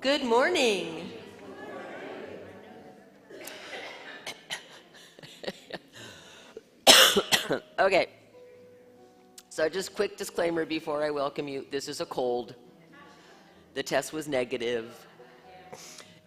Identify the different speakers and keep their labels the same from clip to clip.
Speaker 1: Good morning. Okay, so just quick disclaimer before I welcome you. This is a cold. The test was negative.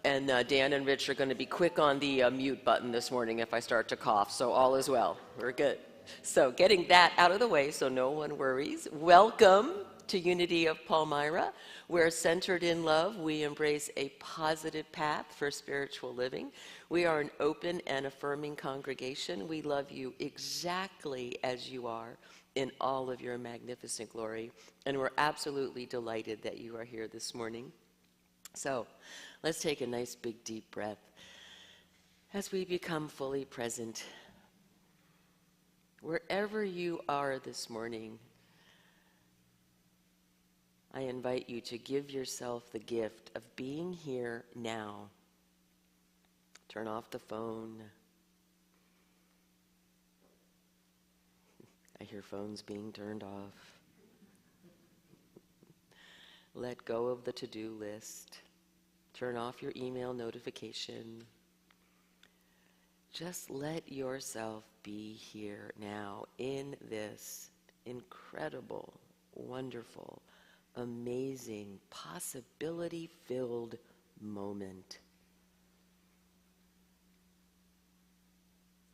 Speaker 1: And Dan and Rich are going to be quick on the mute button this morning if I start to cough, so all is well. We're good. So getting that out of the way so no one worries. Welcome to Unity of Palmyra. We're centered in love. We embrace a positive path for spiritual living. We are an open and affirming congregation. We love you exactly as you are in all of your magnificent glory. And we're absolutely delighted that you are here this morning. So let's take a nice big deep breath as we become fully present. Wherever you are this morning, I invite you to give yourself the gift of being here now. Turn off the phone. I hear phones being turned off. Let go of the to-do list. Turn off your email notification. Just let yourself be here now in this incredible, wonderful, amazing, possibility-filled moment.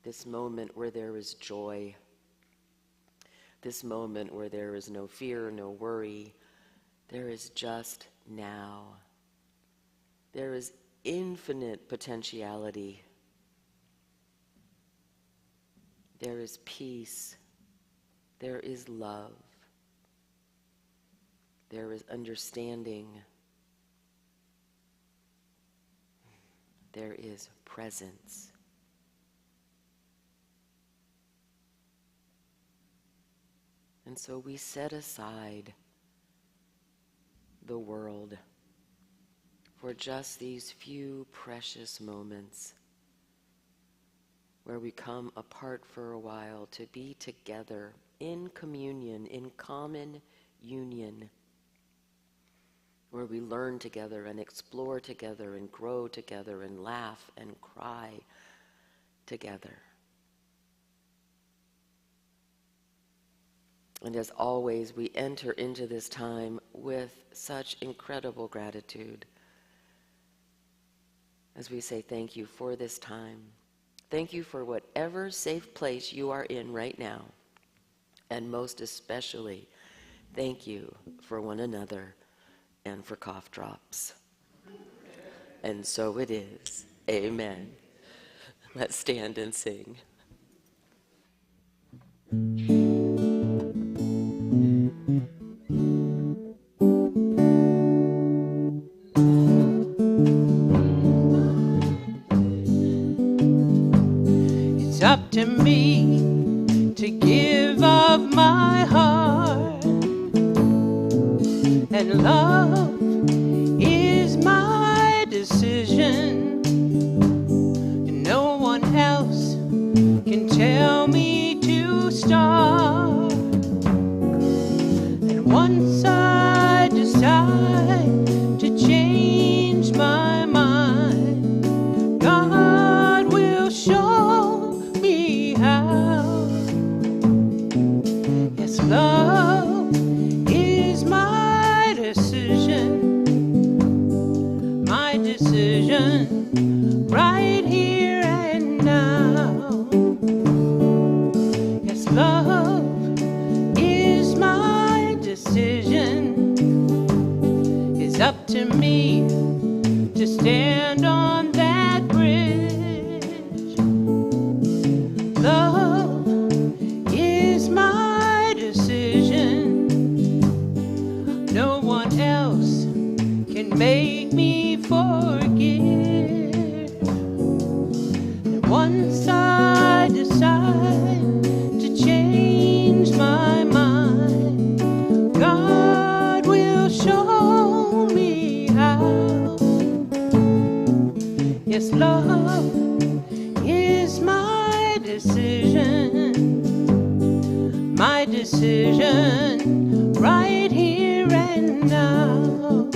Speaker 1: This moment where there is joy. This moment where there is no fear, no worry. There is just now. There is infinite potentiality. There is peace. There is love. There is understanding. There is presence. And so we set aside the world for just these few precious moments where we come apart for a while to be together in communion, in common union, where we learn together and explore together and grow together and laugh and cry together. And as always, we enter into this time with such incredible gratitude as we say thank you for this time. Thank you for whatever safe place you are in right now. And most especially, thank you for one another and for cough drops. And so it is. Amen. Let's stand and sing.
Speaker 2: It's up to me to give of my heart, and love is my decision. No one else can tell me to start. And once I decide to change my mind, God will show me how. Yes, love is my decision right here and now. Yes, love is my decision. It's up to me to stand on that bridge. Love is my decision. No one else can make me forgive. And once I decide to change my mind, God will show me how. Yes, love is my decision right here and now.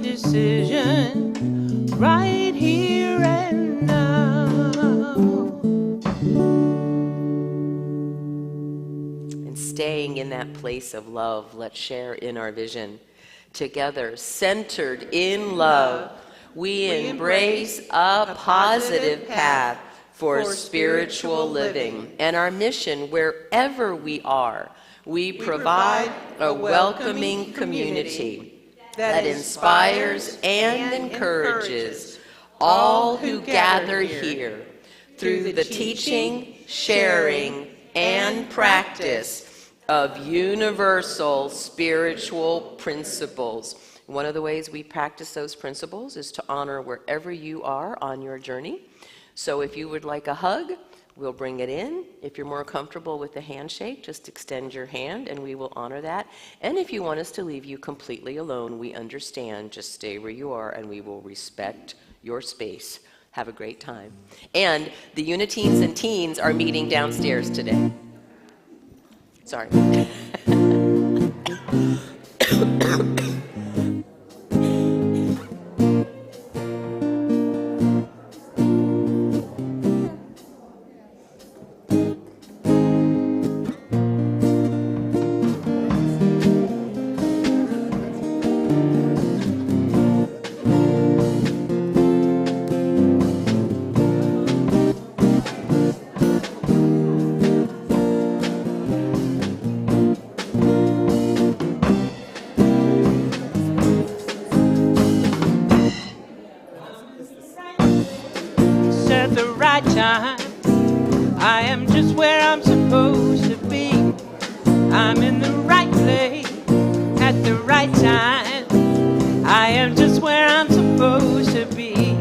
Speaker 2: decision, right here and now.
Speaker 1: And staying in that place of love, let's share in our vision. Together, centered in love, we embrace a positive path for spiritual living. And our mission, wherever we are, we provide a welcoming community that inspires and encourages all who gather here through the teaching, sharing, and practice of universal spiritual principles. One of the ways we practice those principles is to honor wherever you are on your journey. So if you would like a hug, we'll bring it in. If you're more comfortable with the handshake, just extend your hand and we will honor that. And if you want us to leave you completely alone, we understand. Just stay where you are and we will respect your space. Have a great time. And the Uniteens and Teens are meeting downstairs today. Sorry.
Speaker 2: At the right time, I am just where I'm supposed to be. I'm in the right place at the right time. I am just where I'm supposed to be.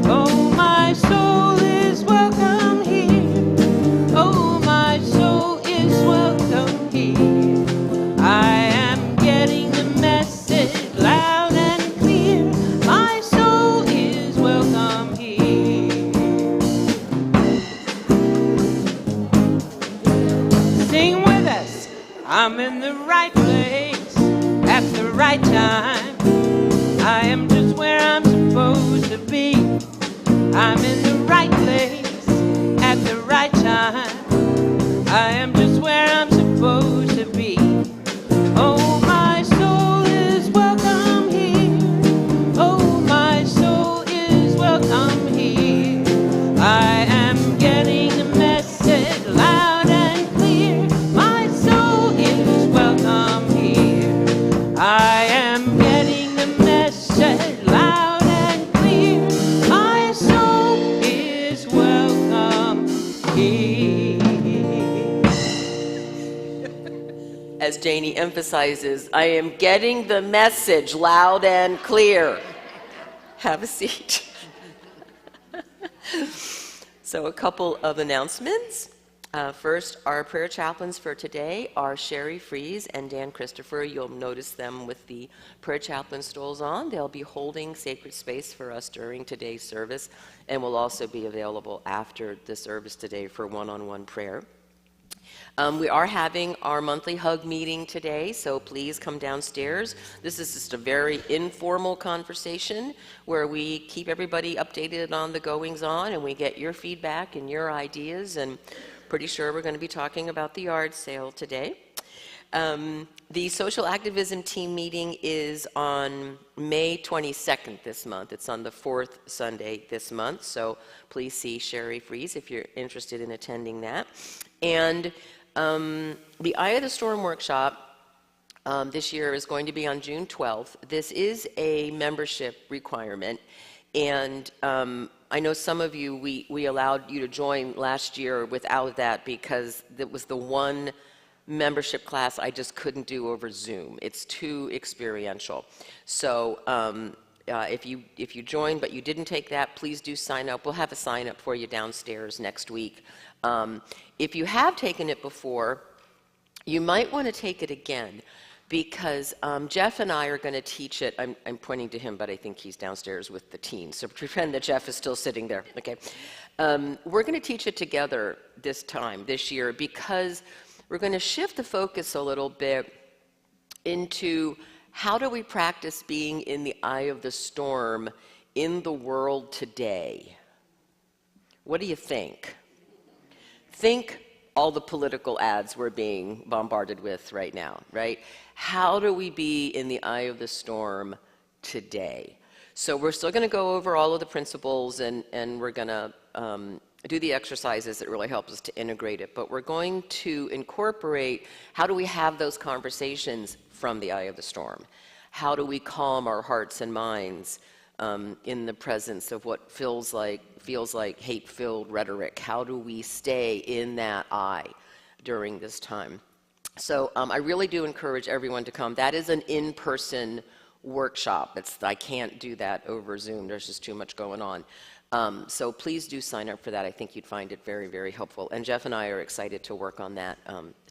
Speaker 2: Oh, my soul is welcome here. Oh, my soul is welcome here. I am getting the message loud and clear. My soul is welcome here. Sing with us. I'm in the right place at the right time. I am just where I'm supposed to be. I'm in the right place at the right time. I am just where I'm supposed to be. Oh, my soul is welcome here. Oh, my soul is welcome here. I am getting the message loud and clear. My soul is welcome here. I am getting the message loud and clear. My soul is welcome here.
Speaker 1: As Janie emphasizes, I am getting the message loud and clear. Have a seat. So a couple of announcements. First, our prayer chaplains for today are Sherry Fries and Dan Christopher. You'll notice them with the prayer chaplain stoles on. They'll be holding sacred space for us during today's service and will also be available after the service today for one-on-one prayer. We are having our monthly hug meeting today, so please come downstairs. This is just a very informal conversation where we keep everybody updated on the goings-on and we get your feedback and your ideas, and pretty sure we're going to be talking about the yard sale today. The social activism team meeting is on May 22nd this month. It's on the fourth Sunday this month, so please see Sherry Fries if you're interested in attending that. And the Eye of the Storm workshop this year is going to be on June 12th. This is a membership requirement, and I know some of you, we allowed you to join last year without that because it was the one membership class I just couldn't do over Zoom. It's too experiential. So if you joined but you didn't take that, please do sign up. We'll have a sign up for you downstairs next week. If you have taken it before, you might want to take it again because Jeff and I are going to teach it. I'm pointing to him, but I think he's downstairs with the teens. So pretend that Jeff is still sitting there. Okay, we're going to teach it together this year, because we're going to shift the focus a little bit into how do we practice being in the eye of the storm in the world today. What do you think? Think all the political ads we're being bombarded with right now, right? How do we be in the eye of the storm today? So we're still going to go over all of the principles, and we're going to do the exercises that really help us to integrate it. But we're going to incorporate how do we have those conversations from the eye of the storm? How do we calm our hearts and minds in the presence of what feels like hate-filled rhetoric? How do we stay in that eye during this time? So I really do encourage everyone to come. That is an in-person workshop. I can't do that over Zoom. There's just too much going on. So please do sign up for that. I think you'd find it very, very helpful. And Jeff and I are excited to work on that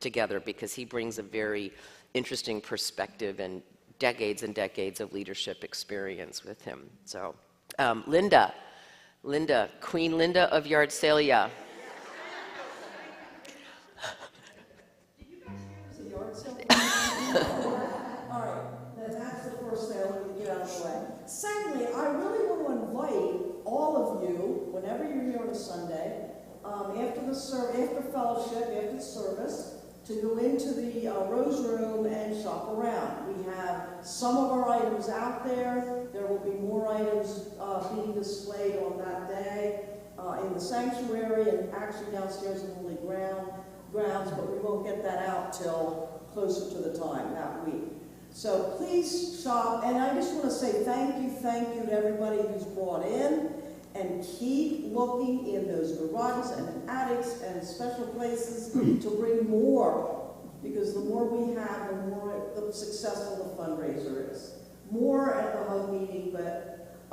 Speaker 1: together, because he brings a very interesting perspective and decades of leadership experience with him. So Linda, Queen Linda of Yardsalia.
Speaker 3: All right, that's the first thing I want to get out of the way. Secondly, I really want to invite all of you, whenever you're here on a Sunday, after fellowship, after the service, to go into the Rose Room and shop around. We have some of our items out there. There will be more items being displayed on that day in the sanctuary and actually downstairs in the Holy Grounds, but we won't get that out till closer to the time that week. So please shop, and I just want to say thank you to everybody who's brought in, and keep looking in those garages and attics and special places to bring more, because the more we have, the successful the fundraiser is. More at the hug meeting, but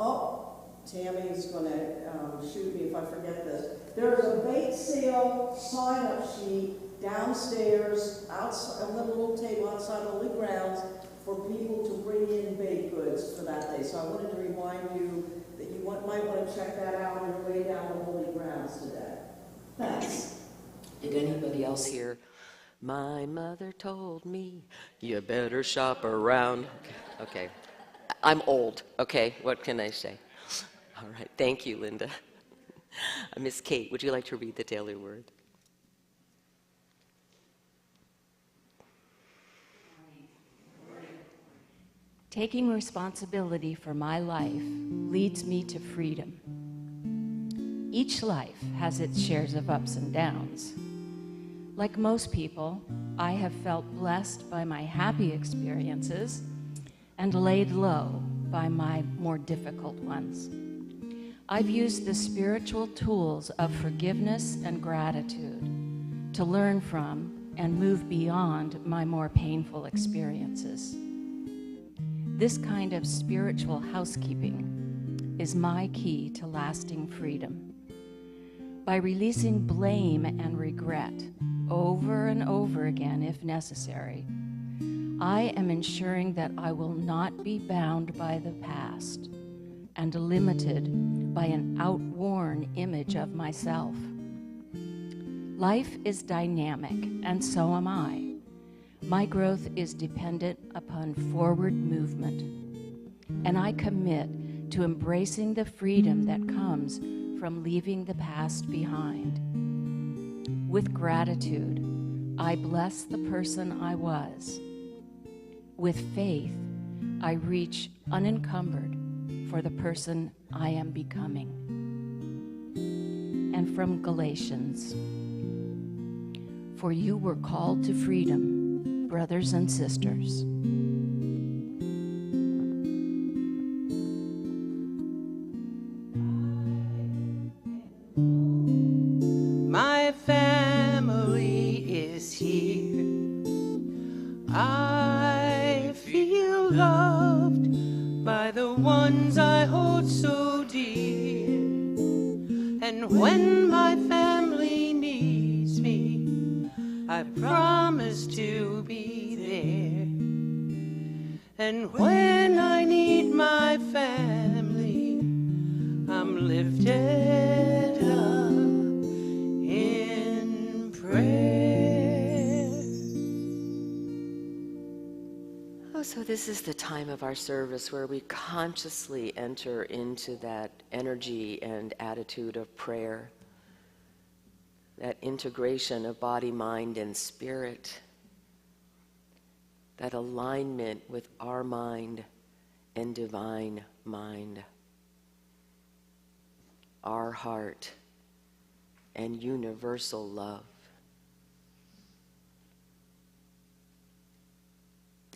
Speaker 3: Tammy is going to shoot me if I forget this. There's a bake sale sign-up sheet downstairs, outside, on the little table outside Holy Grounds, for people to bring in baked goods for that day. So I wanted to remind you that you might want to check that out on your way down to Holy Grounds today. Thanks.
Speaker 1: Did anybody else hear, my mother told me you better shop around? Okay. I'm old, okay? What can I say? All right, thank you, Linda. Miss Kate, would you like to read the daily word?
Speaker 4: Taking responsibility for my life leads me to freedom. Each life has its shares of ups and downs. Like most people, I have felt blessed by my happy experiences and laid low by my more difficult ones. I've used the spiritual tools of forgiveness and gratitude to learn from and move beyond my more painful experiences. This kind of spiritual housekeeping is my key to lasting freedom. By releasing blame and regret over and over again if necessary, I am ensuring that I will not be bound by the past and limited by an outworn image of myself. Life is dynamic, and so am I. My growth is dependent upon forward movement, and I commit to embracing the freedom that comes from leaving the past behind. With gratitude, I bless the person I was. With faith, I reach unencumbered for the person I am becoming. And from Galatians, for you were called to freedom, brothers and sisters.
Speaker 2: My family is here. I feel loved by the ones I hold so dear. And when my family needs me, I promise to be there. And when I need my family, I'm lifted up in prayer.
Speaker 1: Oh, so this is the time of our service where we consciously enter into that energy and attitude of prayer, that integration of body, mind, and spirit, that alignment with our mind and divine mind, our heart and universal love.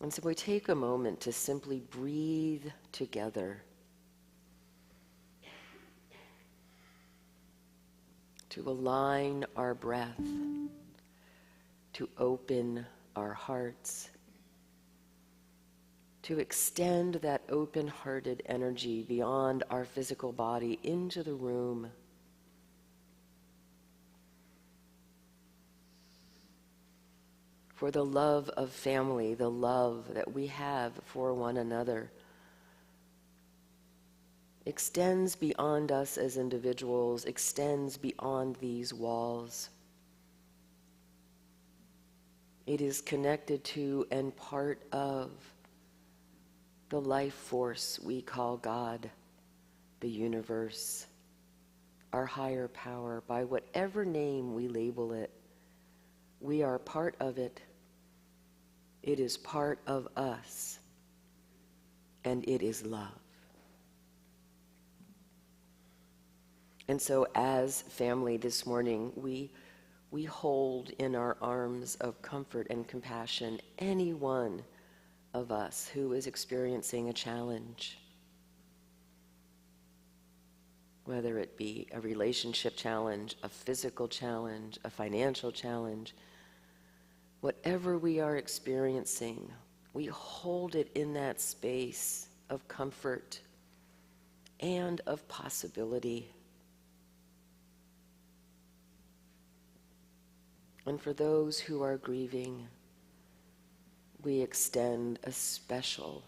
Speaker 1: And so we take a moment to simply breathe together, to align our breath, to open our hearts, to extend that open-hearted energy beyond our physical body into the room. For the love of family, the love that we have for one another, extends beyond us as individuals, extends beyond these walls. It is connected to and part of the life force we call God, the universe, our higher power, by whatever name we label it. We are part of it. It is part of us, and it is love. And so as family this morning, we hold in our arms of comfort and compassion any one of us who is experiencing a challenge, whether it be a relationship challenge, a physical challenge, a financial challenge. Whatever we are experiencing, we hold it in that space of comfort and of possibility. And for those who are grieving, we extend a special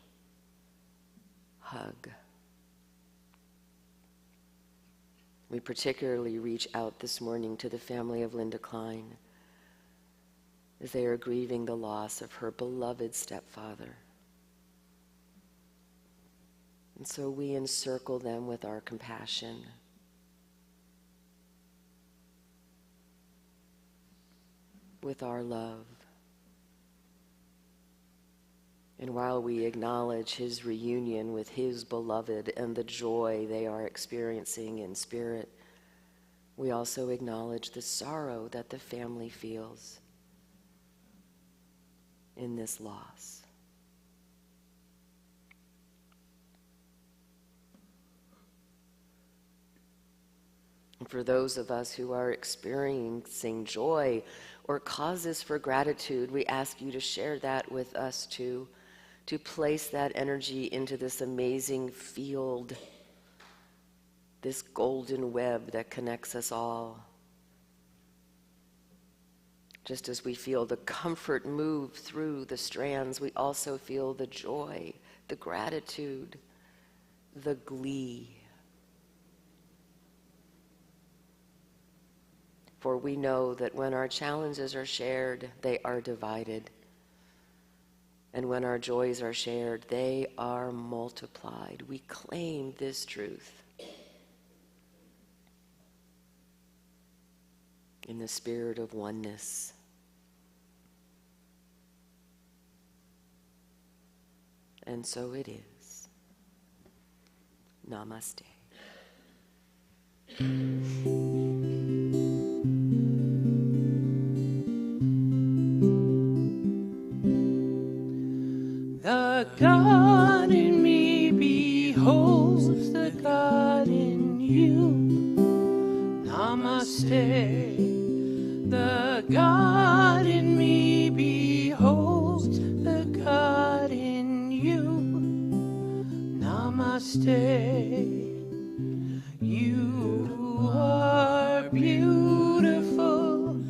Speaker 1: hug. We particularly reach out this morning to the family of Linda Klein as they are grieving the loss of her beloved stepfather. And so we encircle them with our compassion. With our love. And while we acknowledge his reunion with his beloved and the joy they are experiencing in spirit, we also acknowledge the sorrow that the family feels in this loss. And for those of us who are experiencing joy or causes for gratitude, we ask you to share that with us too, to place that energy into this amazing field, this golden web that connects us all. Just as we feel the comfort move through the strands, we also feel the joy, the gratitude, the glee. For we know that when our challenges are shared, they are divided. And when our joys are shared, they are multiplied. We claim this truth in the spirit of oneness. And so it is. Namaste.
Speaker 2: The God in me beholds the God in you. Namaste. The God in me beholds the God in you. Namaste. You are beautiful.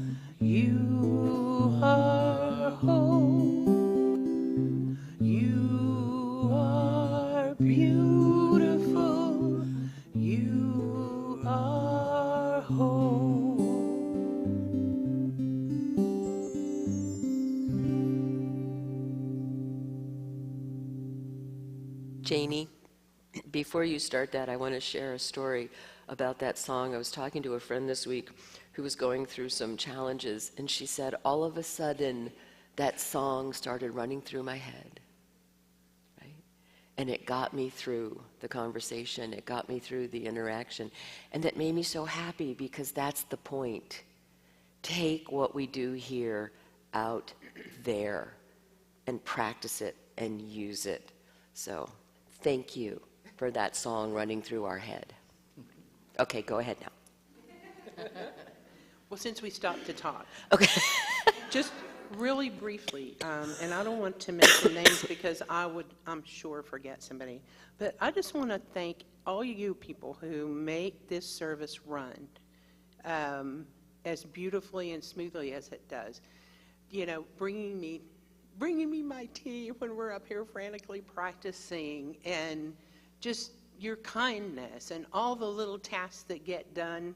Speaker 2: You are whole. You are beautiful. You are whole.
Speaker 1: Janie, before you start that, I want to share a story about that song. I was talking to a friend this week who was going through some challenges, and she said, all of a sudden, that song started running through my head, right? And it got me through the conversation. It got me through the interaction. And that made me so happy, because that's the point. Take what we do here out there and practice it and use it. So thank you for that song running through our head. Okay, go ahead now.
Speaker 2: Well, since we stopped to talk,
Speaker 1: Okay.
Speaker 2: just really briefly, and I don't want to mention names because I'm sure, forget somebody, but I just want to thank all you people who make this service run as beautifully and smoothly as it does. You know, bringing me my tea when we're up here frantically practicing, and just your kindness and all the little tasks that get done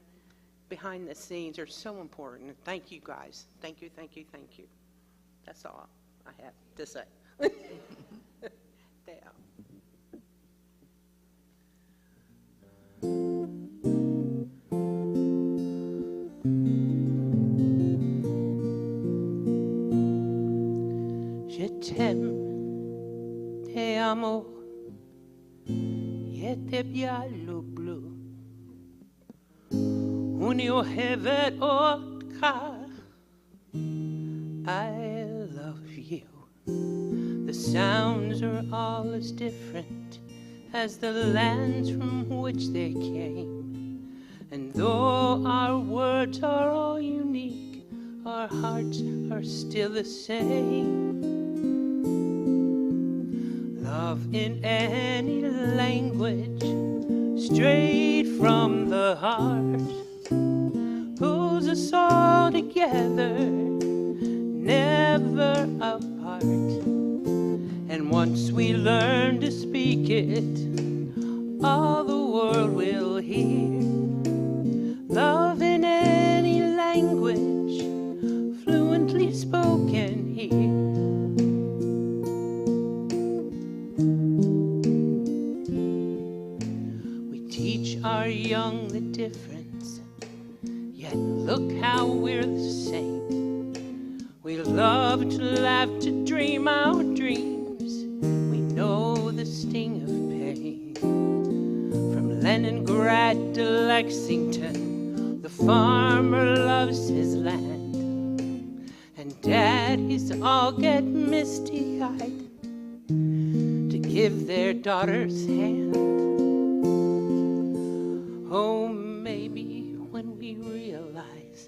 Speaker 2: behind the scenes are so important. Thank you, guys. Thank you, thank you, thank you. That's all I have to say. There. Je t'aime, te amo, et te pialu blue. Unio hevet otka, I love you. The sounds are all as different as the lands from which they came. And though our words are all unique, our hearts are still the same. Love in any language, straight from the heart, pulls us all together, never apart. And once we learn to speak it, all the world will hear. Love in any language, fluently spoken here. Are young the difference, yet look how we're the same. We love to laugh, to dream our dreams. We know the sting of pain. From Leningrad to Lexington, the farmer loves his land, and daddies all get misty-eyed to give their daughters hand. Oh, maybe when we realize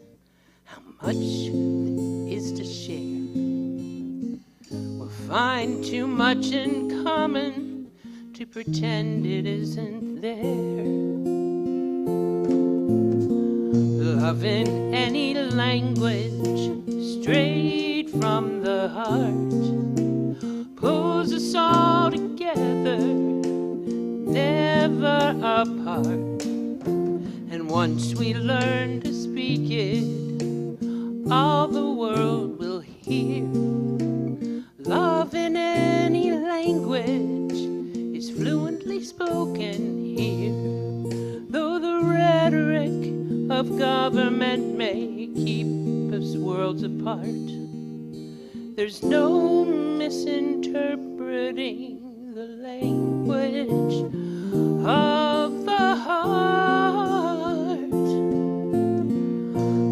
Speaker 2: how much there is to share, we'll find too much in common to pretend it isn't there. Love in any language, straight from the heart, pulls us all together, never apart. And once we learn to speak it, all the world will hear. Love in any language is fluently spoken here. Though the rhetoric of government may keep us worlds apart, there's no misinterpreting the language of the heart.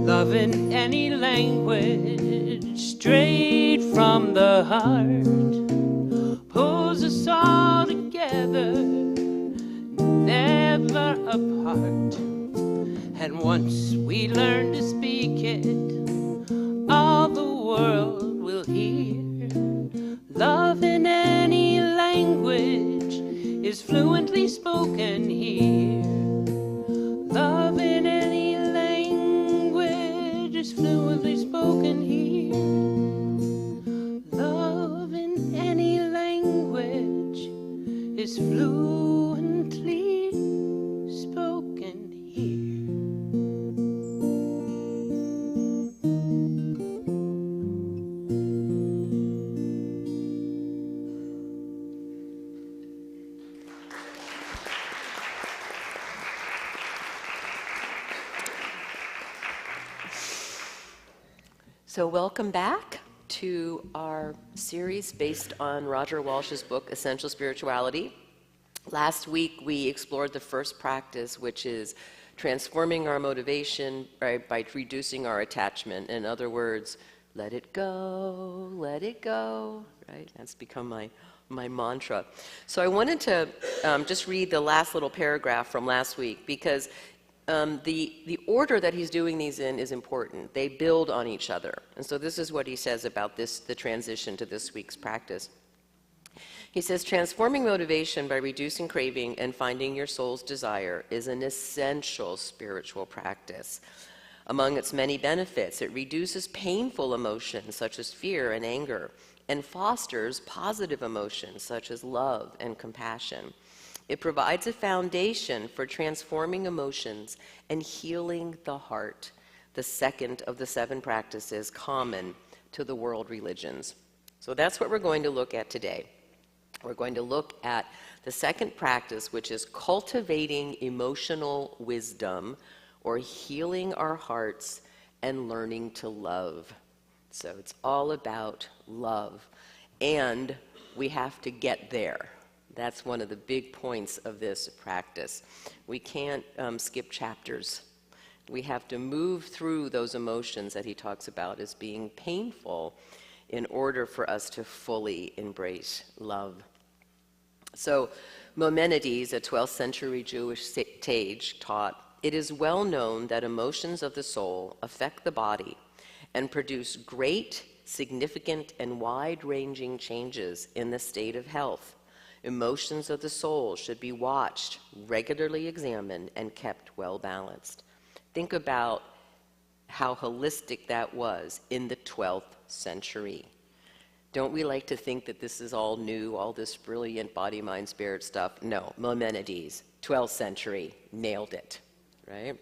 Speaker 2: Love in any language, straight from the heart, pulls us all together, never apart. And once we learn to speak it, all the world will hear. Love in any language is fluently spoken here. Love in any language is fluently spoken here. Love in any language is fluently spoken here.
Speaker 1: So welcome back to our series based on Roger Walsh's book, Essential Spirituality. Last week, we explored the first practice, which is transforming our motivation by reducing our attachment. In other words, let it go, right? That's become my mantra. So I wanted to just read the last little paragraph from last week, because the order that he's doing these in is important. They build on each other. And so this is what he says about the transition to this week's practice. He says, transforming motivation by reducing craving and finding your soul's desire is an essential spiritual practice. Among its many benefits, it reduces painful emotions such as fear and anger, and fosters positive emotions such as love and compassion. It provides a foundation for transforming emotions and healing the heart, the second of the 7 practices common to the world religions. So that's what we're going to look at today. We're going to look at the second practice, which is cultivating emotional wisdom, or healing our hearts and learning to love. So it's all about love, and we have to get there. That's one of the big points of this practice. We can't skip chapters. We have to move through those emotions that he talks about as being painful in order for us to fully embrace love. So Maimonides, a 12th century Jewish sage, taught, "It is well known that emotions of the soul affect the body and produce great, significant, and wide-ranging changes in the state of health. Emotions of the soul should be watched, regularly examined, and kept well balanced." Think about how holistic that was in the 12th century. Don't we like to think that this is all new, all this brilliant body, mind, spirit stuff? No, Maimonides, 12th century, nailed it, right?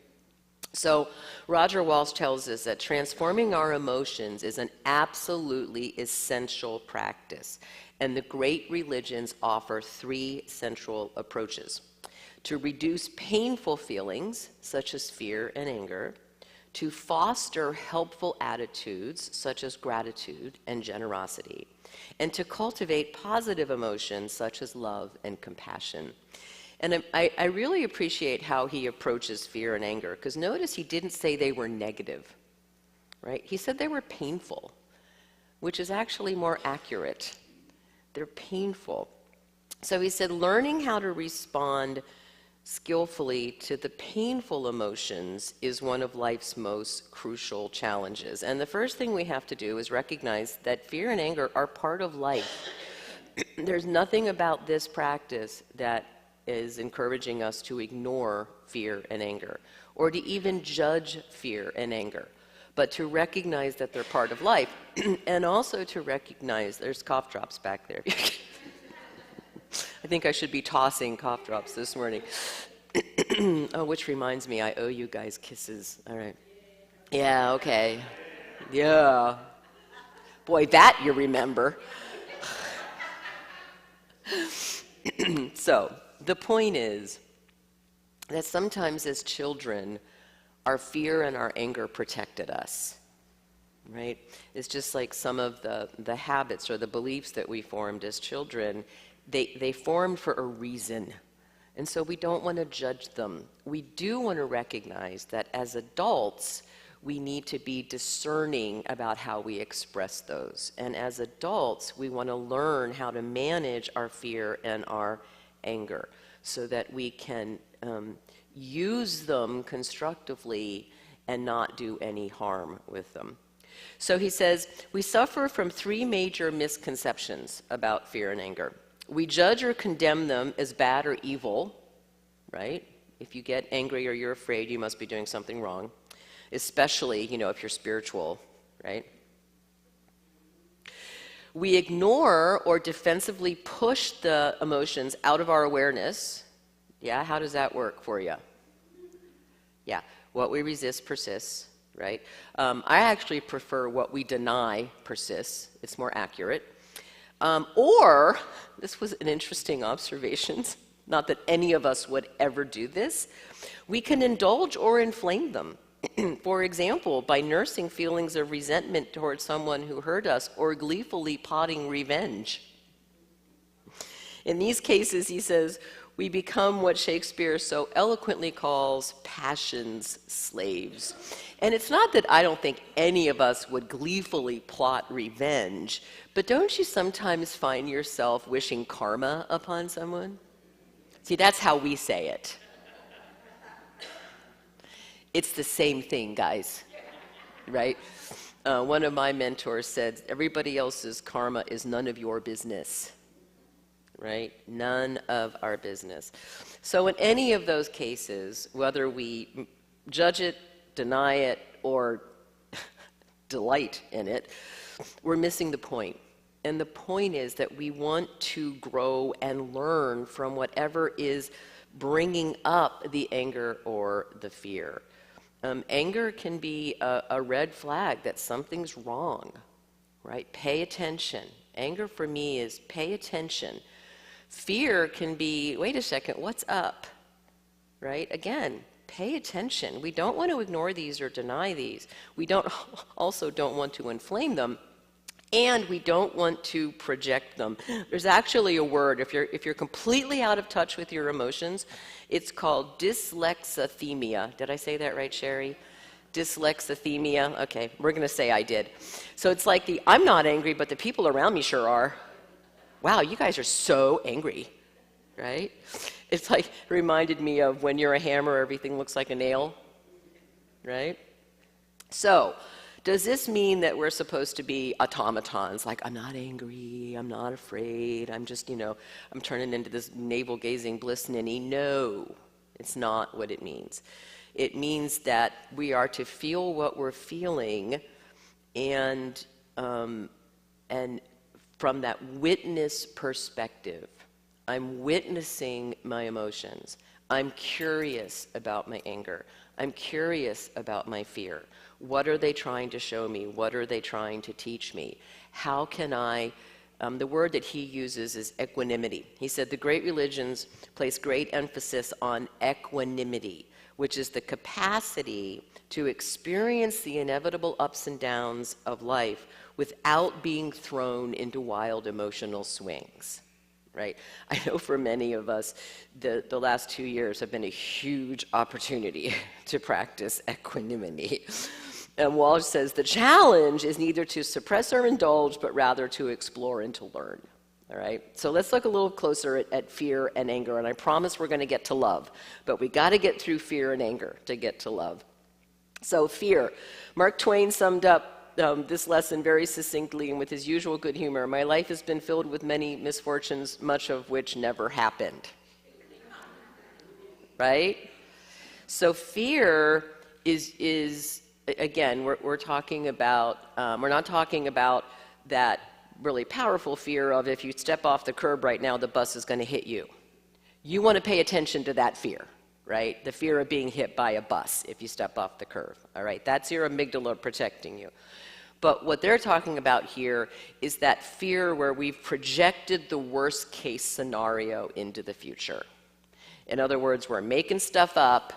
Speaker 1: So Roger Walsh tells us that transforming our emotions is an absolutely essential practice. And the great religions offer 3 central approaches: to reduce painful feelings, such as fear and anger; to foster helpful attitudes, such as gratitude and generosity; and to cultivate positive emotions, such as love and compassion. And I really appreciate how he approaches fear and anger, because notice he didn't say they were negative, right? He said they were painful, which is actually more accurate. They're painful. So he said learning how to respond skillfully to the painful emotions is one of life's most crucial challenges. And the first thing we have to do is recognize that fear and anger are part of life. There's nothing about this practice that is encouraging us to ignore fear and anger, or to even judge fear and anger, but to recognize that they're part of life, and also to recognize, there's cough drops back there. I think I should be tossing cough drops this morning. Oh, which reminds me, I owe you guys kisses. All right. Yeah, okay. Yeah. Boy, that you remember. So, the point is that sometimes as children, our fear and our anger protected us, right? It's just like some of the habits or the beliefs that we formed as children, they formed for a reason. And so we don't want to judge them. We do want to recognize that as adults, we need to be discerning about how we express those. And as adults, we want to learn how to manage our fear and our anger so that we can use them constructively and not do any harm with them. So he says, we suffer from 3 major misconceptions about fear and anger. We judge or condemn them as bad or evil, right? If you get angry or you're afraid, you must be doing something wrong, especially, if you're spiritual, right? We ignore or defensively push the emotions out of our awareness. Yeah, how does that work for you? Yeah, what we resist persists, right? I actually prefer what we deny persists. It's more accurate. Or, this was an interesting observation, not that any of us would ever do this, we can indulge or inflame them. For example, by nursing feelings of resentment towards someone who hurt us or gleefully plotting revenge. In these cases, he says, we become what Shakespeare so eloquently calls passion's slaves. And it's not that I don't think any of us would gleefully plot revenge, but don't you sometimes find yourself wishing karma upon someone? See, that's how we say it. It's the same thing, guys, right? One of my mentors said, everybody else's karma is none of your business. Right? None of our business. So in any of those cases, whether we judge it, deny it, or delight in it, we're missing the point. And the point is that we want to grow and learn from whatever is bringing up the anger or the fear. Anger can be a red flag that something's wrong, right? Pay attention. Anger for me is pay attention. Fear can be, wait a second, what's up? Right? Again, pay attention. We don't want to ignore these or deny these. We also don't want to inflame them, and we don't want to project them. There's actually a word, if you're completely out of touch with your emotions, it's called dyslexithemia. Did I say that right, Sherry? Dyslexithemia. Okay, we're going to say I did. So it's like I'm not angry, but the people around me sure are. Wow, you guys are so angry, right? It's like, it reminded me of when you're a hammer, everything looks like a nail, right? So, does this mean that we're supposed to be automatons? Like, I'm not angry, I'm not afraid, I'm just, I'm turning into this navel-gazing bliss ninny. No, it's not what it means. It means that we are to feel what we're feeling and from that witness perspective. I'm witnessing my emotions. I'm curious about my anger. I'm curious about my fear. What are they trying to show me? What are they trying to teach me? How can I, the word that he uses is equanimity. He said the great religions place great emphasis on equanimity, which is the capacity to experience the inevitable ups and downs of life without being thrown into wild emotional swings, right? I know for many of us, the last 2 years have been a huge opportunity to practice equanimity. And Walsh says the challenge is neither to suppress or indulge, but rather to explore and to learn, all right? So let's look a little closer at fear and anger, and I promise we're going to get to love, but we got to get through fear and anger to get to love. So fear. Mark Twain summed up this lesson very succinctly and with his usual good humor. My life has been filled with many misfortunes, much of which never happened. Right? So fear is again, we're talking about, we're not talking about that really powerful fear of if you step off the curb right now, the bus is going to hit you. You want to pay attention to that fear. Right? The fear of being hit by a bus if you step off the curb, all right? That's your amygdala protecting you. But what they're talking about here is that fear where we've projected the worst case scenario into the future. In other words, we're making stuff up,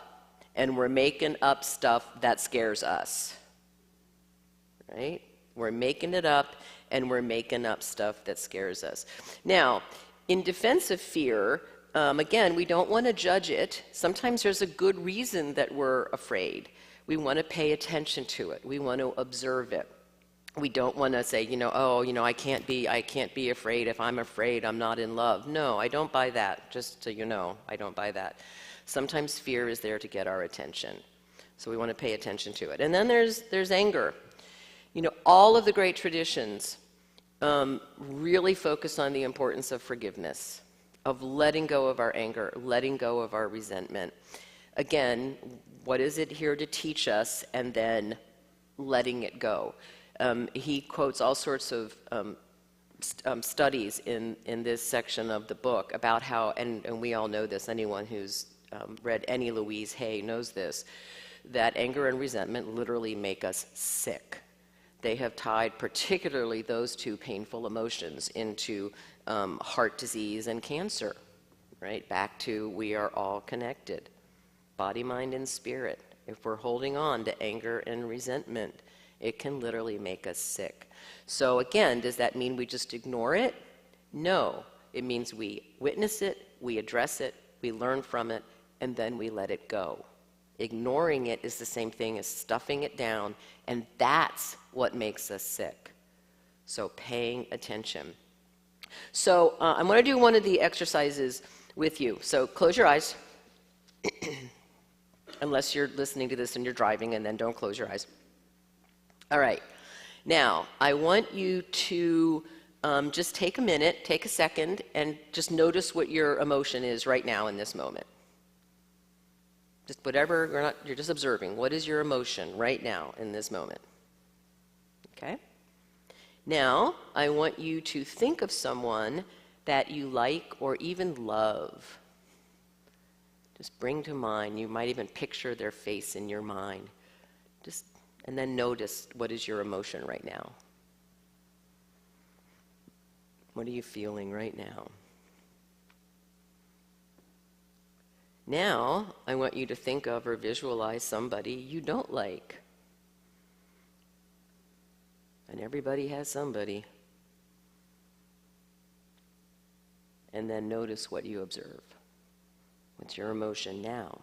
Speaker 1: and we're making up stuff that scares us, right? We're making it up, and we're making up stuff that scares us. Now, in defense of fear, again, we don't want to judge it. Sometimes there's a good reason that we're afraid. We want to pay attention to it. We want to observe it. We don't want to say, I can't be afraid. If I'm afraid, I'm not in love. No, I don't buy that. Just so you know, I don't buy that. Sometimes fear is there to get our attention. So we want to pay attention to it. And then there's anger. All of the great traditions really focus on the importance of forgiveness, of letting go of our anger, letting go of our resentment. Again, what is it here to teach us, and then letting it go. He quotes all sorts of studies in this section of the book about how, and we all know this, anyone who's read any Louise Hay knows this, that anger and resentment literally make us sick. They have tied particularly those two painful emotions into heart disease and cancer, right? Back to we are all connected, body, mind, and spirit. If we're holding on to anger and resentment, it can literally make us sick. So again, does that mean we just ignore it? No. It means we witness it, we address it, we learn from it, and then we let it go. Ignoring it is the same thing as stuffing it down, and that's what makes us sick. So paying attention. So I'm going to do one of the exercises with you. So close your eyes, unless you're listening to this and you're driving, and then don't close your eyes. All right. Now, I want you to just take a minute, take a second, and just notice what your emotion is right now in this moment. Just whatever, you're just observing. What is your emotion right now in this moment? Okay? Now, I want you to think of someone that you like or even love. Just bring to mind. You might even picture their face in your mind. And then notice, what is your emotion right now? What are you feeling right now? Now, I want you to think of or visualize somebody you don't like. And everybody has somebody. And then notice what you observe. What's your emotion now?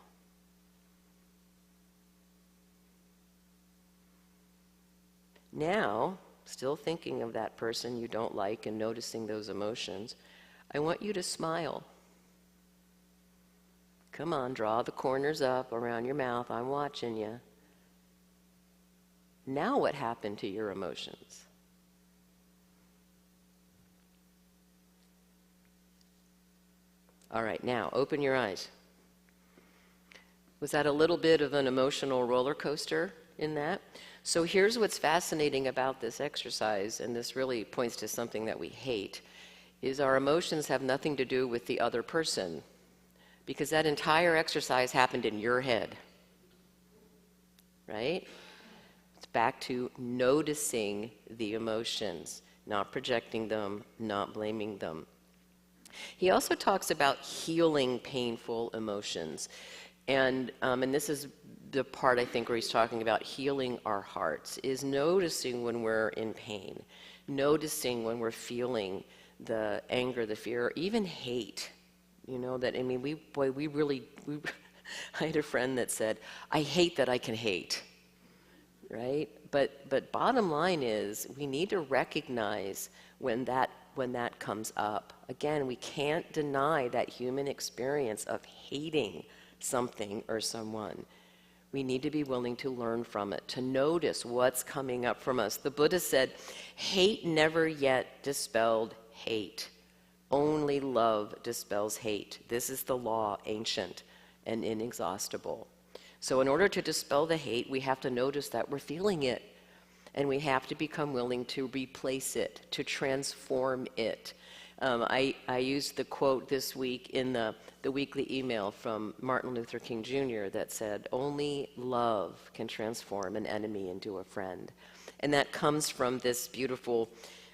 Speaker 1: Now, still thinking of that person you don't like and noticing those emotions, I want you to smile. Come on, draw the corners up around your mouth. I'm watching you. Now what happened to your emotions? All right, now open your eyes. Was that a little bit of an emotional roller coaster in that? So here's what's fascinating about this exercise, and this really points to something that we hate, is our emotions have nothing to do with the other person, because that entire exercise happened in your head, right? It's back to noticing the emotions, not projecting them, not blaming them. He also talks about healing painful emotions. And this is the part, I think, where he's talking about healing our hearts, is noticing when we're in pain, noticing when we're feeling the anger, the fear, or even hate. You know, that, I mean, I had a friend that said, I hate that I can hate, right? But bottom line is, we need to recognize when that comes up. Again, we can't deny that human experience of hating something or someone. We need to be willing to learn from it, to notice what's coming up from us. The Buddha said, hate never yet dispelled hate. Only love dispels hate. This is the law, ancient and inexhaustible. So in order to dispel the hate, we have to notice that we're feeling it. And we have to become willing to replace it, to transform it. I used the quote this week in the weekly email from Martin Luther King Jr. that said, only love can transform an enemy into a friend. And that comes from this beautiful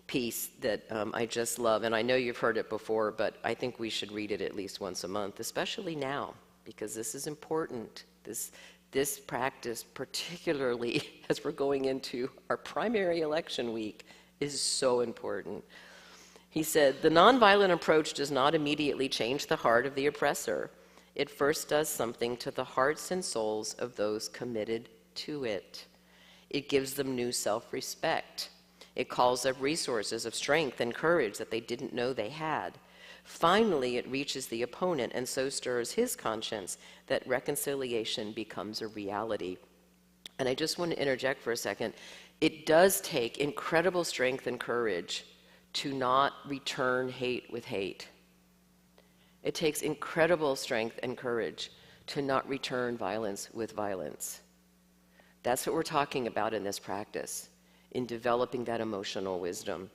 Speaker 1: piece that I just love. And I know you've heard it before, but I think we should read it at least once a month, especially now, because this is important. This practice, particularly as we're going into our primary election week, is so important. He said, the nonviolent approach does not immediately change the heart of the oppressor. It first does something to the hearts and souls of those committed to it. It gives them new self-respect. It calls up resources of strength and courage that they didn't know they had. Finally, it reaches the opponent and so stirs his conscience that reconciliation becomes a reality. And I just want to interject for a second. It does take incredible strength and courage to not return hate with hate. It takes incredible strength and courage to not return violence with violence. That's what we're talking about in this practice, in developing that emotional wisdom.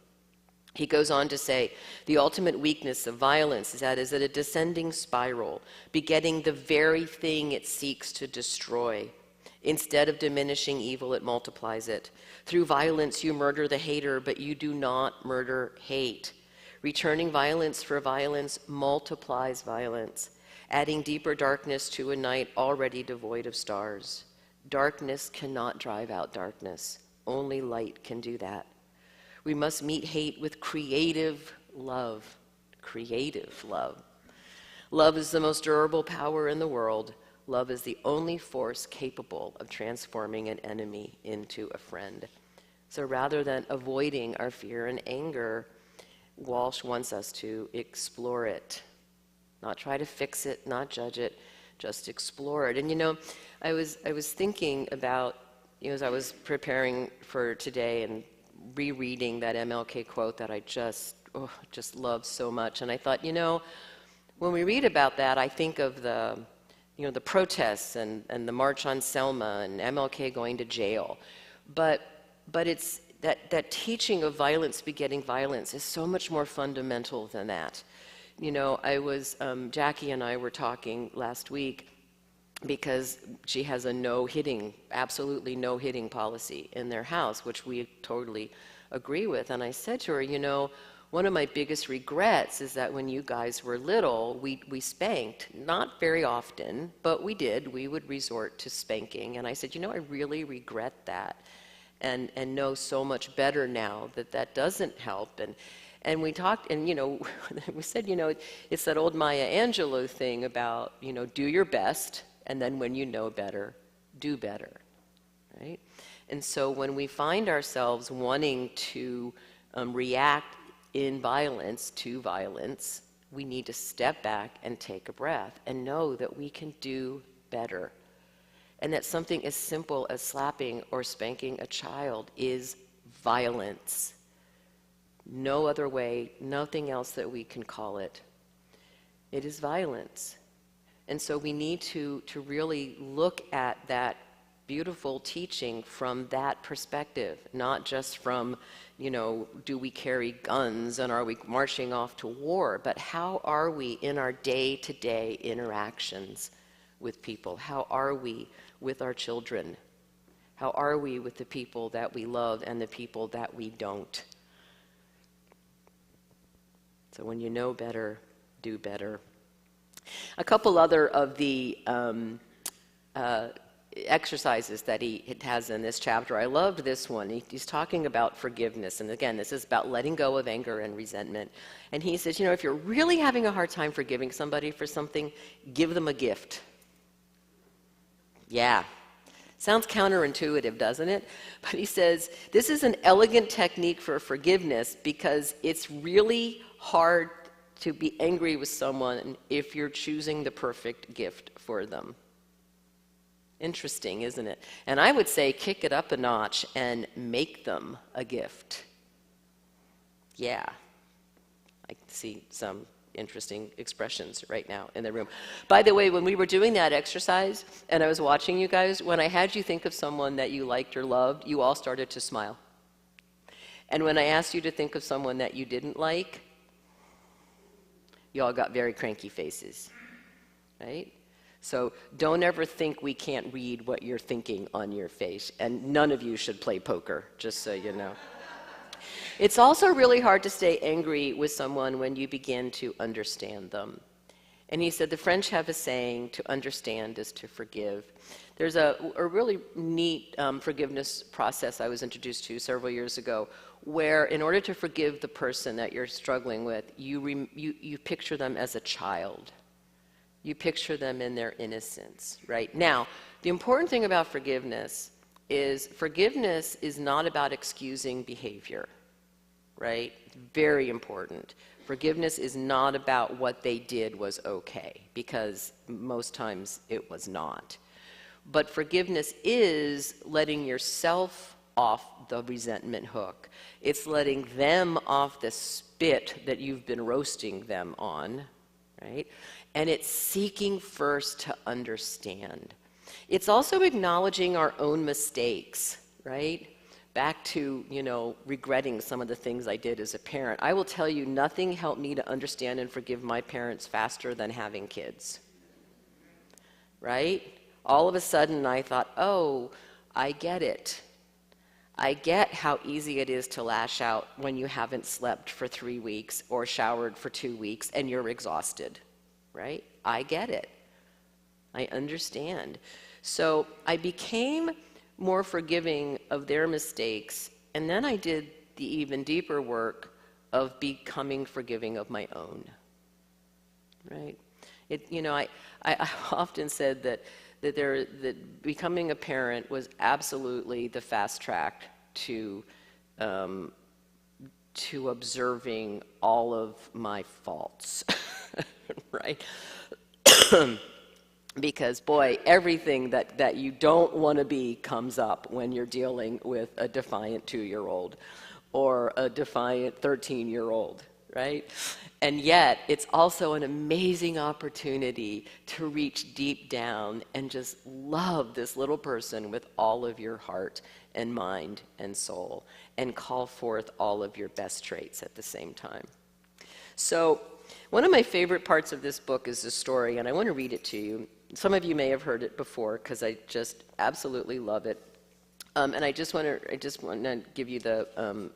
Speaker 1: He goes on to say, the ultimate weakness of violence is that it is a descending spiral, begetting the very thing it seeks to destroy. Instead of diminishing evil, it multiplies it. Through violence, you murder the hater, but you do not murder hate. Returning violence for violence multiplies violence, adding deeper darkness to a night already devoid of stars. Darkness cannot drive out darkness. Only light can do that. We must meet hate with creative love. Creative love. Love is the most durable power in the world. Love is the only force capable of transforming an enemy into a friend. So rather than avoiding our fear and anger, Walsh wants us to explore it. Not try to fix it, not judge it, just explore it. And you know, I was thinking about, you know, as I was preparing for today and rereading that MLK quote that I just love so much. And I thought, you know, when we read about that, I think of the, you know, the protests and the March on Selma and MLK going to jail. But it's that teaching of violence begetting violence is so much more fundamental than that. You know, Jackie and I were talking last week because she has a no-hitting, absolutely no-hitting policy in their house, which we totally agree with. And I said to her, you know, one of my biggest regrets is that when you guys were little, we spanked. Not very often, but we did. We would resort to spanking. And I said, you know, I really regret that and know so much better now that that doesn't help. And we talked, and, you know, we said, you know, it's that old Maya Angelou thing about, you know, do your best, and then when you know better, do better, right? And so when we find ourselves wanting to react in violence to violence, we need to step back and take a breath and know that we can do better. And that something as simple as slapping or spanking a child is violence. No other way, nothing else that we can call it. It is violence. And so we need to really look at that beautiful teaching from that perspective, not just from, you know, do we carry guns and are we marching off to war, but how are we in our day-to-day interactions with people? How are we with our children? How are we with the people that we love and the people that we don't? So when you know better, do better. A couple other of the exercises that he has in this chapter. I loved this one. He's talking about forgiveness. And again, this is about letting go of anger and resentment. And he says, you know, if you're really having a hard time forgiving somebody for something, give them a gift. Yeah. Sounds counterintuitive, doesn't it? But he says, this is an elegant technique for forgiveness because it's really hard to be angry with someone if you're choosing the perfect gift for them. Interesting, isn't it? And I would say kick it up a notch and make them a gift. Yeah. I see some interesting expressions right now in the room. By the way, when we were doing that exercise and I was watching you guys, when I had you think of someone that you liked or loved, you all started to smile. And when I asked you to think of someone that you didn't like, you all got very cranky faces, right? So don't ever think we can't read what you're thinking on your face. And none of you should play poker, just so you know. It's also really hard to stay angry with someone when you begin to understand them. And he said the French have a saying, to understand is to forgive. There's a really neat forgiveness process I was introduced to several years ago, where in order to forgive the person that you're struggling with, you picture them as a child. You picture them in their innocence, right? Now, the important thing about forgiveness is not about excusing behavior, right? Very important. Forgiveness is not about what they did was okay, because most times it was not. But forgiveness is letting yourself off the resentment hook. It's letting them off the spit that you've been roasting them on, right? And it's seeking first to understand. It's also acknowledging our own mistakes, right? Back to, you know, regretting some of the things I did as a parent. I will tell you, nothing helped me to understand and forgive my parents faster than having kids, right? All of a sudden I thought, oh, I get it. I get how easy it is to lash out when you haven't slept for 3 weeks or showered for 2 weeks and you're exhausted, right? I get it. I understand. So I became more forgiving of their mistakes, and then I did the even deeper work of becoming forgiving of my own, right? I often said that becoming a parent was absolutely the fast track to observing all of my faults, right? Because, boy, everything that you don't want to be comes up when you're dealing with a defiant 2-year-old or a defiant 13-year-old, right? And yet, it's also an amazing opportunity to reach deep down and just love this little person with all of your heart and mind and soul, and call forth all of your best traits at the same time. So, one of my favorite parts of this book is the story, and I want to read it to you. Some of you may have heard it before, because I just absolutely love it. And I just want to give you the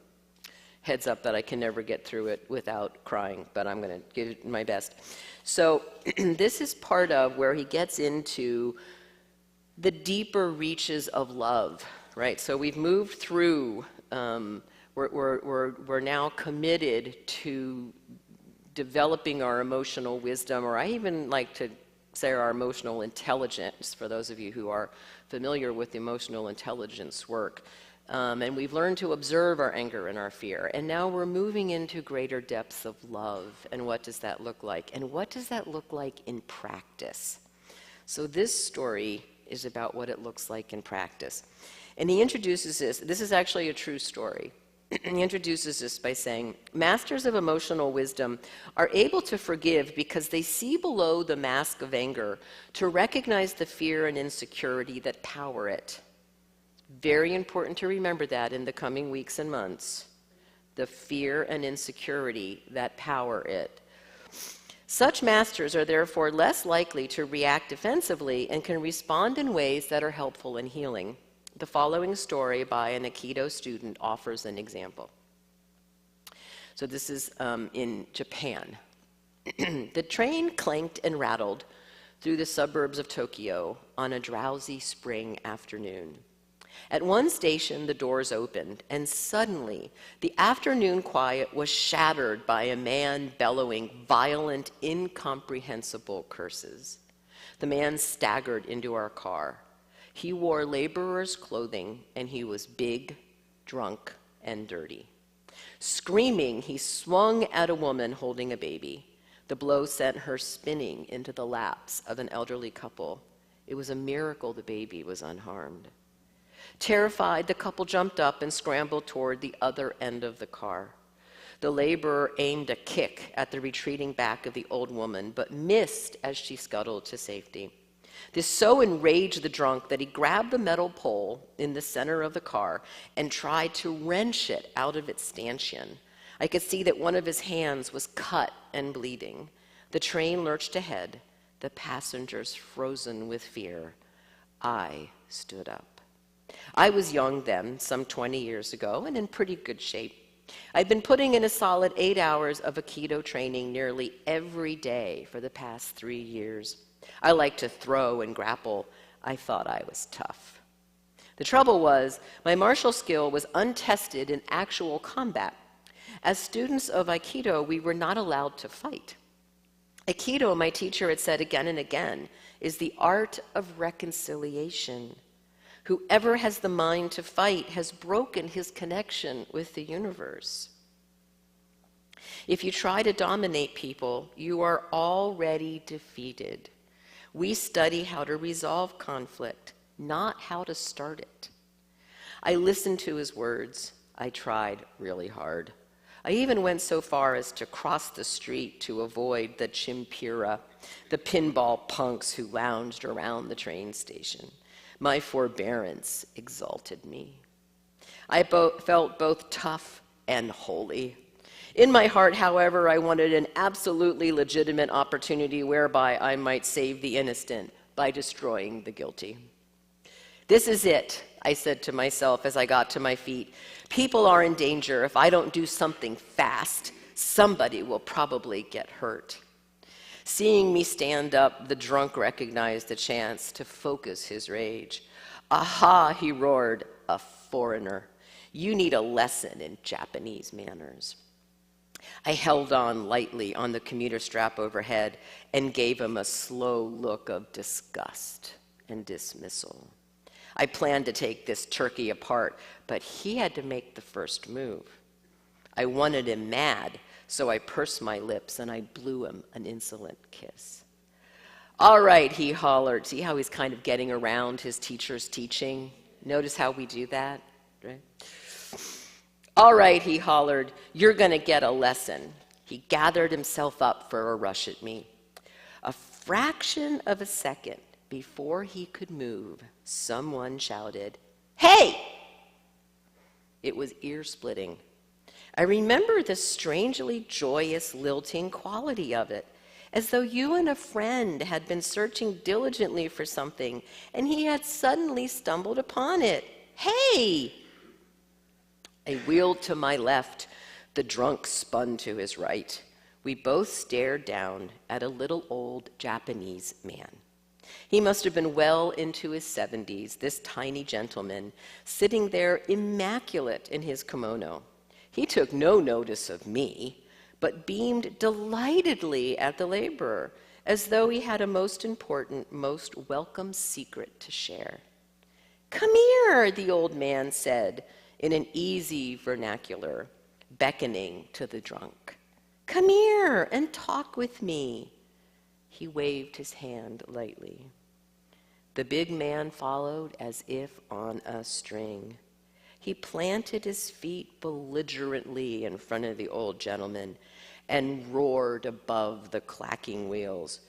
Speaker 1: heads up that I can never get through it without crying, but I'm going to give it my best. So this is part of where he gets into the deeper reaches of love, right? So we've moved through, we're now committed to developing our emotional wisdom, or I even like to say our emotional intelligence, for those of you who are familiar with emotional intelligence work. And we've learned to observe our anger and our fear. And now we're moving into greater depths of love. And what does that look like? And what does that look like in practice? So this story is about what it looks like in practice. And he introduces this. This is actually a true story. He introduces this by saying, masters of emotional wisdom are able to forgive because they see below the mask of anger to recognize the fear and insecurity that power it. Very important to remember that in the coming weeks and months. The fear and insecurity that power it. Such masters are therefore less likely to react defensively and can respond in ways that are helpful and healing. The following story by an Aikido student offers an example. So this is in Japan. The train clanked and rattled through the suburbs of Tokyo on a drowsy spring afternoon. At one station, the doors opened, and suddenly the afternoon quiet was shattered by a man bellowing violent, incomprehensible curses. The man staggered into our car. He wore laborer's clothing, and he was big, drunk, and dirty. Screaming, he swung at a woman holding a baby. The blow sent her spinning into the laps of an elderly couple. It was a miracle the baby was unharmed. Terrified, the couple jumped up and scrambled toward the other end of the car. The laborer aimed a kick at the retreating back of the old woman, but missed as she scuttled to safety. This so enraged the drunk that he grabbed the metal pole in the center of the car and tried to wrench it out of its stanchion. I could see that one of his hands was cut and bleeding. The train lurched ahead, the passengers frozen with fear. I stood up. I was young then, some 20 years ago, and in pretty good shape. I'd been putting in a solid 8 hours of Aikido training nearly every day for the past 3 years. I liked to throw and grapple. I thought I was tough. The trouble was, my martial skill was untested in actual combat. As students of Aikido, we were not allowed to fight. Aikido, my teacher had said again and again, is the art of reconciliation. Whoever has the mind to fight has broken his connection with the universe. If you try to dominate people, you are already defeated. We study how to resolve conflict, not how to start it. I listened to his words. I tried really hard. I even went so far as to cross the street to avoid the chimpira, the pinball punks who lounged around the train station. My forbearance exalted me. I felt both tough and holy. In my heart, however, I wanted an absolutely legitimate opportunity whereby I might save the innocent by destroying the guilty. This is it, I said to myself as I got to my feet. People are in danger. If I don't do something fast, somebody will probably get hurt. Seeing me stand up, the drunk recognized a chance to focus his rage. "Aha," he roared, "a foreigner. You need a lesson in Japanese manners." I held on lightly on the commuter strap overhead and gave him a slow look of disgust and dismissal. I planned to take this turkey apart, but he had to make the first move. I wanted him mad, so I pursed my lips and I blew him an insolent kiss. "All right," he hollered. See how he's kind of getting around his teacher's teaching? Notice how we do that, right? "All right," he hollered, "you're going to get a lesson." He gathered himself up for a rush at me. A fraction of a second before he could move, someone shouted, "Hey!" It was ear-splitting. I remember the strangely joyous, lilting quality of it, as though you and a friend had been searching diligently for something, and he had suddenly stumbled upon it. "Hey!" I wheeled to my left. The drunk spun to his right. We both stared down at a little old Japanese man. He must have been well into his 70s, this tiny gentleman, sitting there immaculate in his kimono. He took no notice of me, but beamed delightedly at the laborer, as though he had a most important, most welcome secret to share. "Come here," the old man said in an easy vernacular, beckoning to the drunk. "Come here and talk with me." He waved his hand lightly. The big man followed as if on a string. He planted his feet belligerently in front of the old gentleman and roared above the clacking wheels,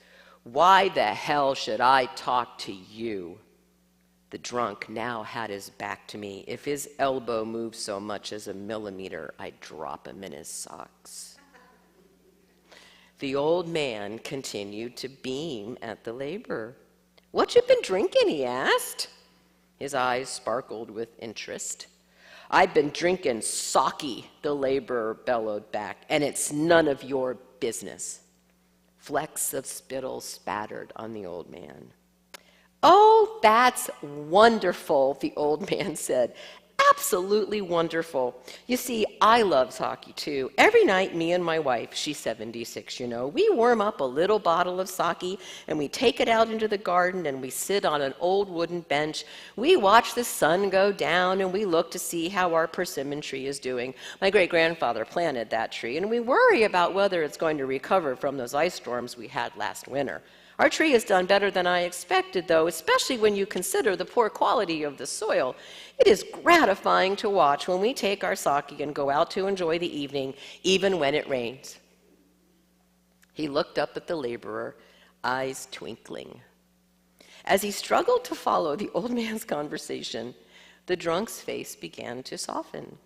Speaker 1: "Why the hell should I talk to you?" The drunk now had his back to me. If his elbow moved so much as a millimeter, I'd drop him in his socks. The old man continued to beam at the laborer. "What you been drinking?" he asked. His eyes sparkled with interest. "I've been drinking sake," the laborer bellowed back, "and it's none of your business." Flecks of spittle spattered on the old man. "Oh, that's wonderful," the old man said. "Absolutely wonderful. You see, I love sake too. Every night, me and my wife, she's 76, you know, we warm up a little bottle of sake and we take it out into the garden and we sit on an old wooden bench. We watch the sun go down and we look to see how our persimmon tree is doing. My great-grandfather planted that tree, and we worry about whether it's going to recover from those ice storms we had last winter. Our tree has done better than I expected, though, especially when you consider the poor quality of the soil. It is gratifying to watch when we take our sake and go out to enjoy the evening, even when it rains." He looked up at the laborer, eyes twinkling. As he struggled to follow the old man's conversation, the drunk's face began to soften.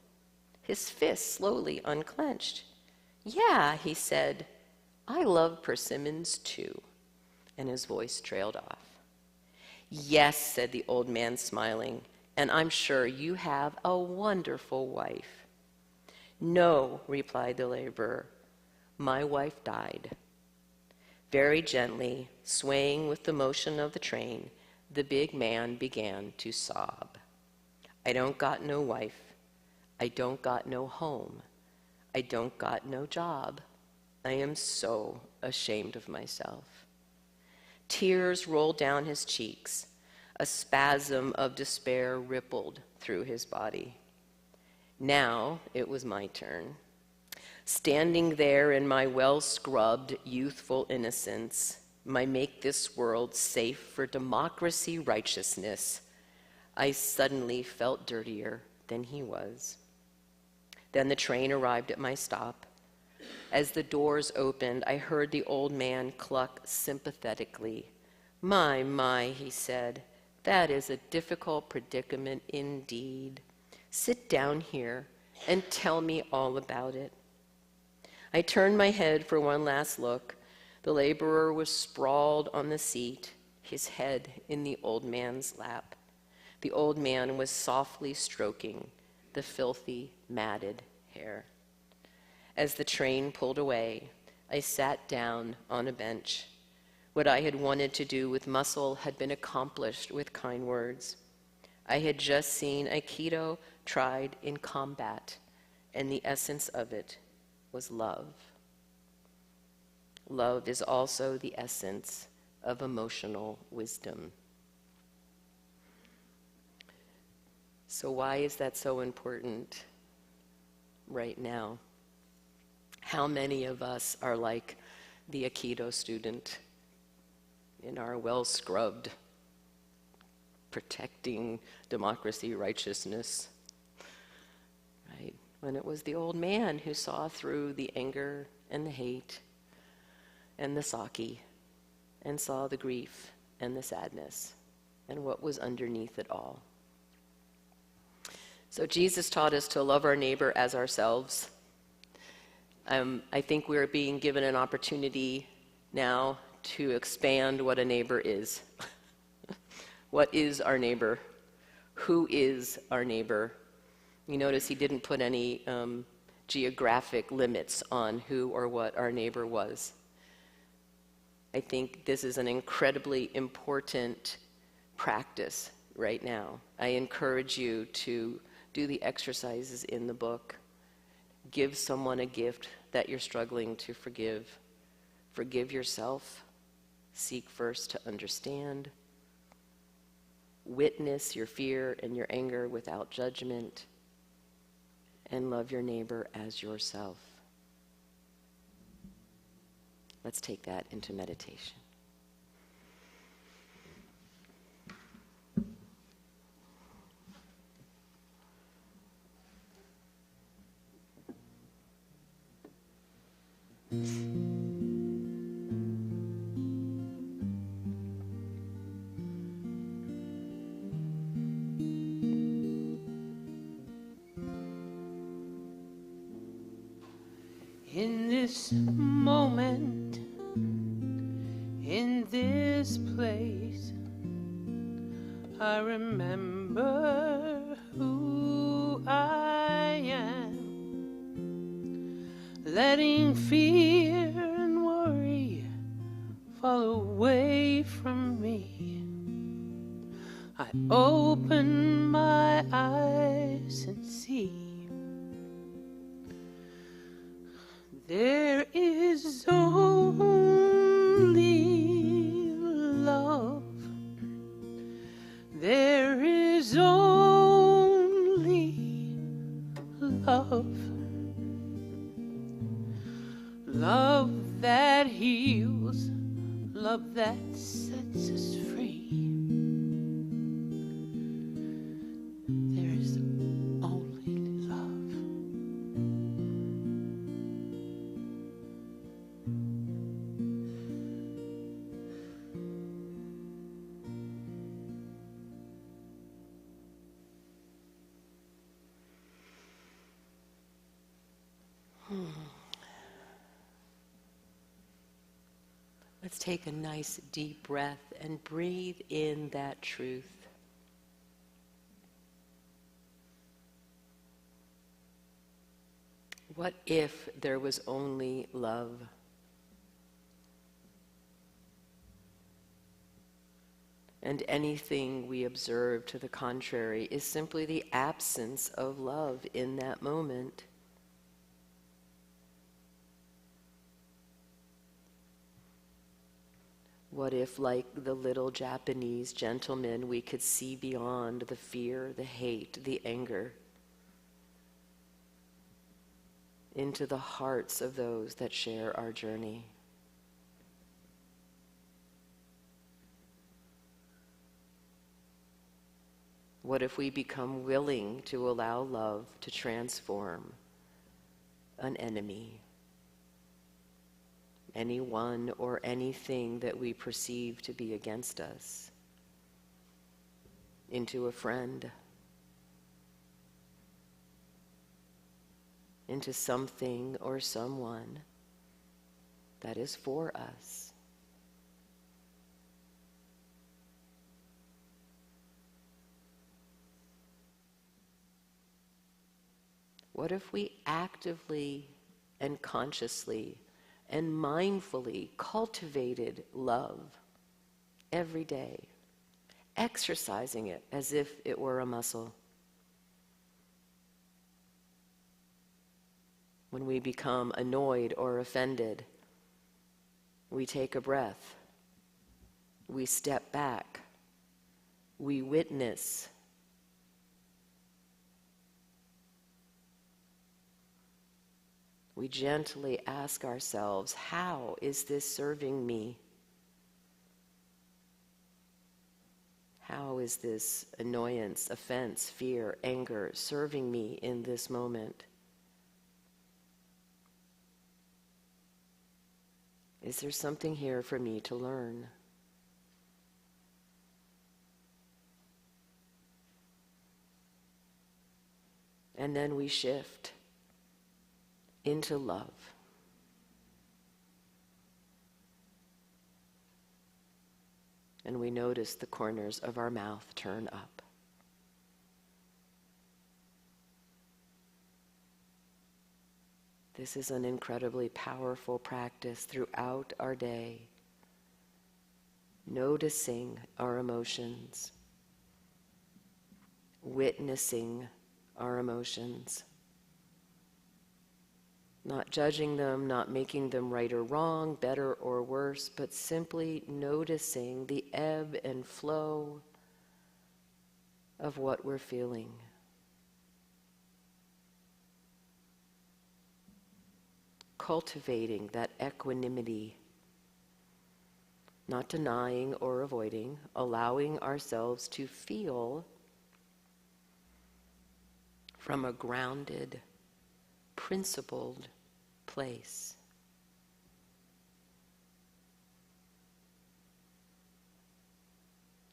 Speaker 1: His fist slowly unclenched. "Yeah," he said, "I love persimmons too." And his voice trailed off. "Yes," said the old man, smiling, "and I'm sure you have a wonderful wife." "No," replied the laborer, "my wife died." Very gently, swaying with the motion of the train, the big man began to sob. "I don't got no wife. I don't got no home. I don't got no job. I am so ashamed of myself." Tears rolled down his cheeks. A spasm of despair rippled through his body. Now it was my turn. Standing there in my well-scrubbed, youthful innocence, my make this world safe for democracy righteousness, I suddenly felt dirtier than he was. Then the train arrived at my stop. As the doors opened, I heard the old man cluck sympathetically. My, he said, "that is a difficult predicament indeed. Sit down here and tell me all about it." I turned my head for one last look. The laborer was sprawled on the seat, his head in the old man's lap. The old man was softly stroking the filthy, matted hair. As the train pulled away, I sat down on a bench. What I had wanted to do with muscle had been accomplished with kind words. I had just seen Aikido tried in combat, and the essence of it was love. Love is also the essence of emotional wisdom. So why is that so important right now? How many of us are like the Aikido student in our well-scrubbed, protecting democracy, righteousness, right? When it was the old man who saw through the anger and the hate and the sake and saw the grief and the sadness and what was underneath it all. So Jesus taught us to love our neighbor as ourselves. I think we're being given an opportunity now to expand what a neighbor is. What is our neighbor? Who is our neighbor? You notice he didn't put any geographic limits on who or what our neighbor was. I think this is an incredibly important practice right now. I encourage you to do the exercises in the book. Give someone a gift that you're struggling to forgive. Forgive yourself. Seek first to understand. Witness your fear and your anger without judgment. And love your neighbor as yourself. Let's take that into meditation.
Speaker 2: In this moment, in this place, I remember who I am, letting fear and worry fall away from me. I open my eyes and see there is only love. There is only love. Love that heals, love that sets us free. There is only love.
Speaker 1: Let's take a nice deep breath and breathe in that truth. What if there was only love? And anything we observe to the contrary is simply the absence of love in that moment. What if, like the little Japanese gentleman, we could see beyond the fear, the hate, the anger, into the hearts of those that share our journey? What if we become willing to allow love to transform an enemy? Anyone or anything that we perceive to be against us, into a friend, into something or someone that is for us. What if we actively and consciously and mindfully cultivated love every day, exercising it as if it were a muscle. When we become annoyed or offended, we take a breath, we step back, we witness. We gently ask ourselves, how is this serving me? How is this annoyance, offense, fear, anger serving me in this moment? Is there something here for me to learn? And then we shift into love. And we notice the corners of our mouth turn up. This is an incredibly powerful practice throughout our day. Noticing our emotions, witnessing our emotions, not judging them, not making them right or wrong, better or worse, but simply noticing the ebb and flow of what we're feeling. Cultivating that equanimity, not denying or avoiding, allowing ourselves to feel from a grounded, principled place.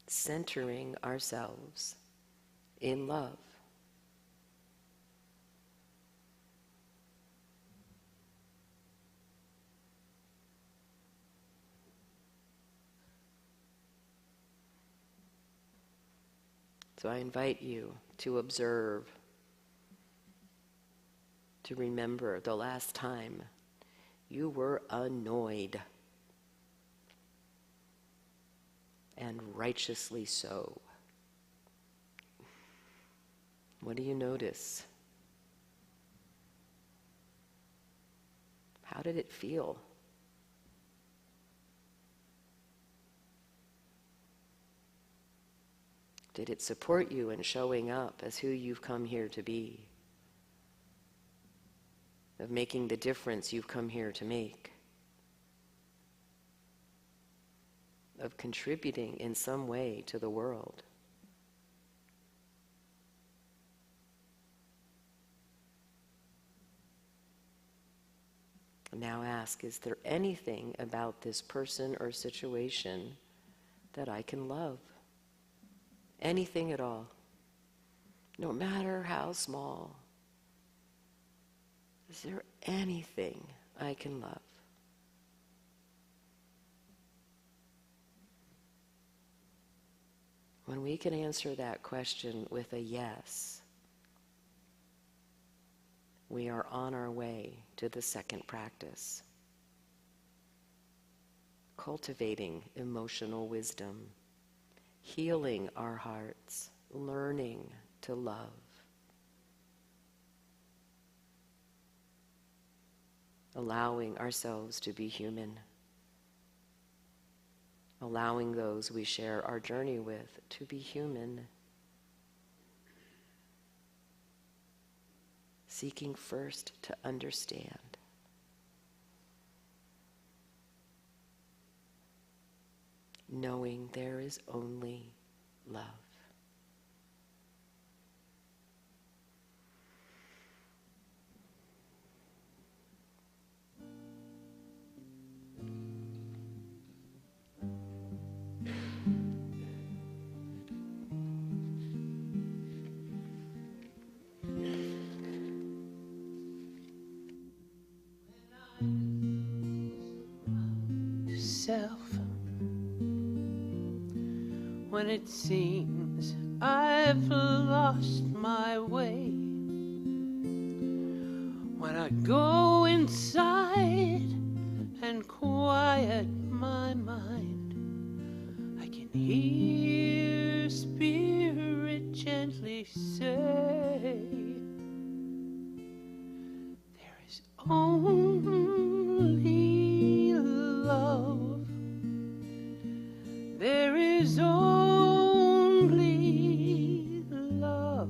Speaker 1: Centering ourselves in love. So I invite you to observe, to remember the last time you were annoyed, and righteously so. What do you notice? How did it feel? Did it support you in showing up as who you've come here to be? Of making the difference you've come here to make? Of contributing in some way to the world? Now ask, is there anything about this person or situation that I can love? Anything at all, no matter how small. Is there anything I can love? When we can answer that question with a yes, we are on our way to the second practice. Cultivating emotional wisdom. Healing our hearts, learning to love. Allowing ourselves to be human. Allowing those we share our journey with to be human. Seeking first to understand. Knowing there is only love.
Speaker 2: Self. When it seems I've lost my way, when I go inside hear Spirit gently say, there is only love. There is only love.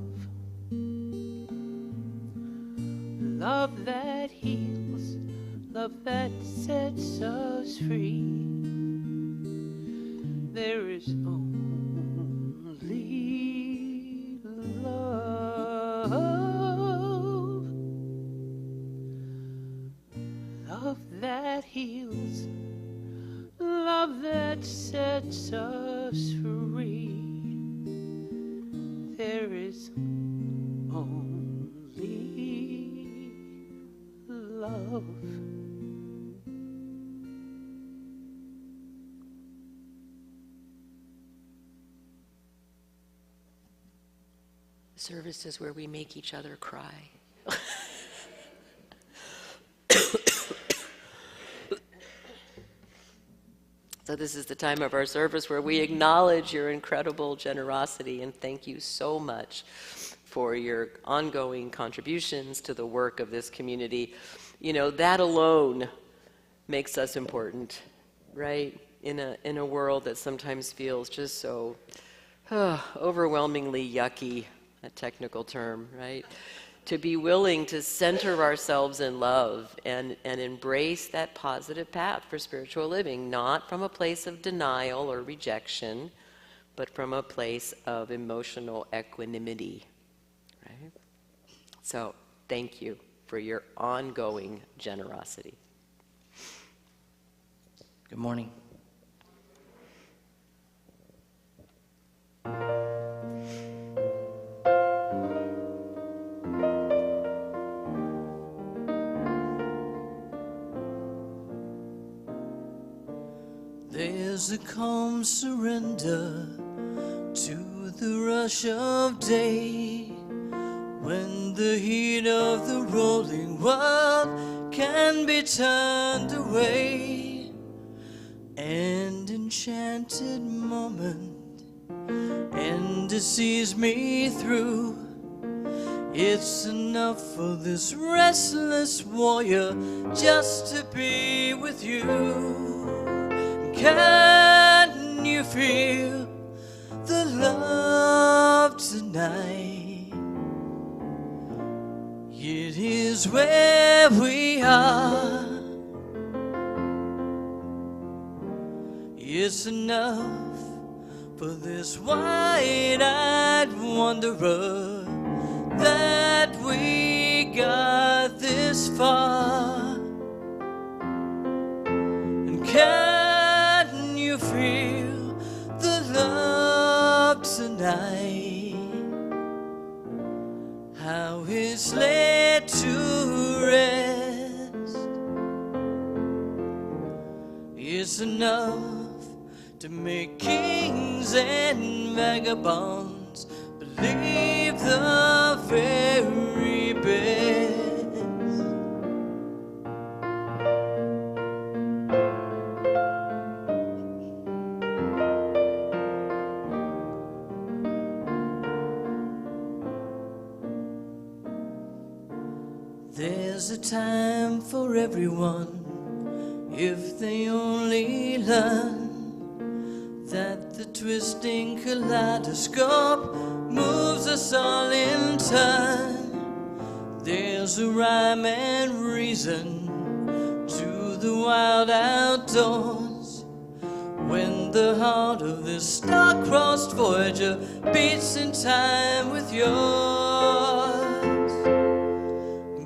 Speaker 2: Love that heals, love that sets us free. There is only love. Love that heals, love that sets us free. There is only love.
Speaker 1: Services where we make each other cry. So this is the time of our service where we acknowledge your incredible generosity, and thank you so much for your ongoing contributions to the work of this community. You know, that alone makes us important, right? In a world that sometimes feels just so overwhelmingly yucky, a technical term, right? To be willing to center ourselves in love and embrace that positive path for spiritual living, not from a place of denial or rejection, but from a place of emotional equanimity, right? So thank you for your ongoing generosity.
Speaker 5: Good morning. There's a calm surrender to the rush of day, when the heat of the rolling world can be turned away. An enchanted moment, and it sees me through. It's enough for this restless warrior just to be with you. Can you feel the love tonight? It is where we are. It's enough for this wide-eyed wanderer that we got this far. And can you feel the love tonight? How it's laid to rest. It's enough to make kings and vagabonds believe the very best. There's a time for everyone if they only learn that the twisting kaleidoscope moves us all in turn. There's a rhyme and reason to the wild outdoors when the heart of this star-crossed voyager beats in time with yours.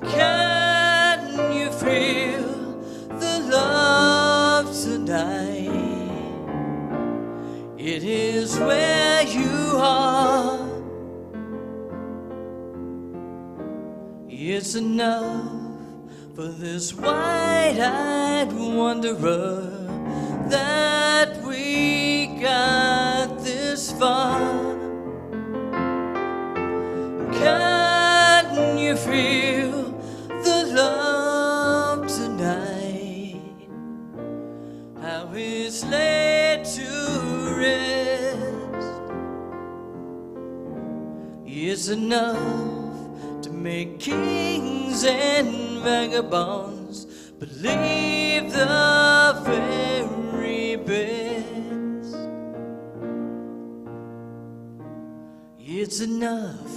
Speaker 5: Can you feel the love tonight? It is where you are. It's enough for this wide-eyed wanderer that we got this far. Can you feel the love tonight? How it's laid to rest. It's enough to make kings and vagabonds believe the very best. It's enough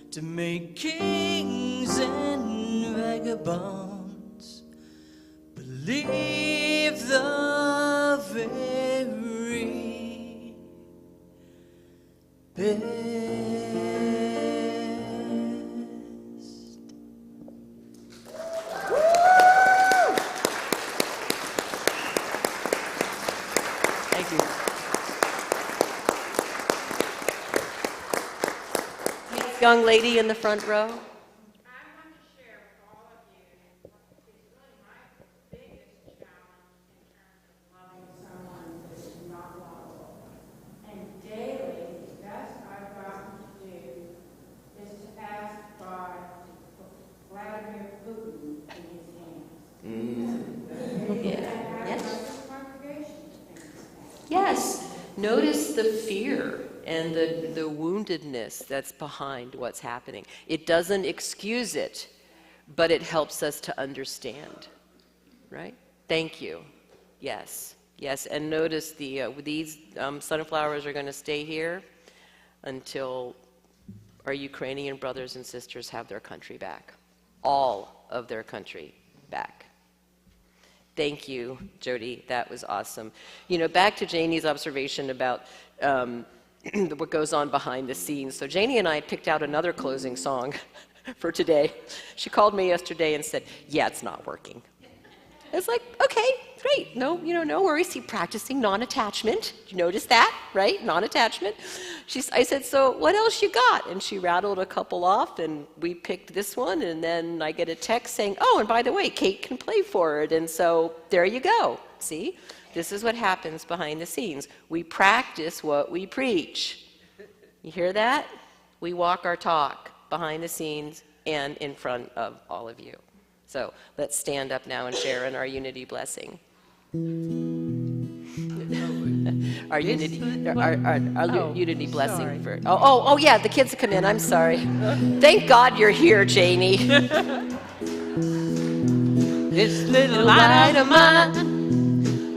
Speaker 5: to make kings and vagabonds believe the very best.
Speaker 1: Thank you. Young lady in the front row.
Speaker 6: I want to share with all of you what is really my biggest challenge in terms of loving someone that is not lovable. And daily, the best I've gotten to do is to ask God to put Vladimir Putin in his hands.
Speaker 1: Yeah. Yes.
Speaker 6: The congregation thinks that.
Speaker 1: Yes. Notice the fear and the woundedness that's behind what's happening. It doesn't excuse it, but it helps us to understand, right? Thank you. Yes, yes, and notice these sunflowers are going to stay here until our Ukrainian brothers and sisters have their country back, all of their country back. Thank you, Jody. That was awesome. You know, back to Janie's observation about what goes on behind the scenes. So Janie and I picked out another closing song for today. She called me yesterday and said, yeah, it's not working. It's like, okay, great. No, no worries. See, practicing non-attachment. Did you notice that, right? Non-attachment. I said, so what else you got? And she rattled a couple off, and we picked this one, and then I get a text saying, oh, and by the way, Kate can play for it. And so there you go. See? This is what happens behind the scenes. We practice what we preach. You hear that? We walk our talk behind the scenes and in front of all of you. So let's stand up now and share in our unity blessing. Our unity blessing.
Speaker 2: Sorry.
Speaker 1: Oh, yeah, the kids have come in. I'm sorry. Thank God you're here, Janie.
Speaker 2: This little light of mine,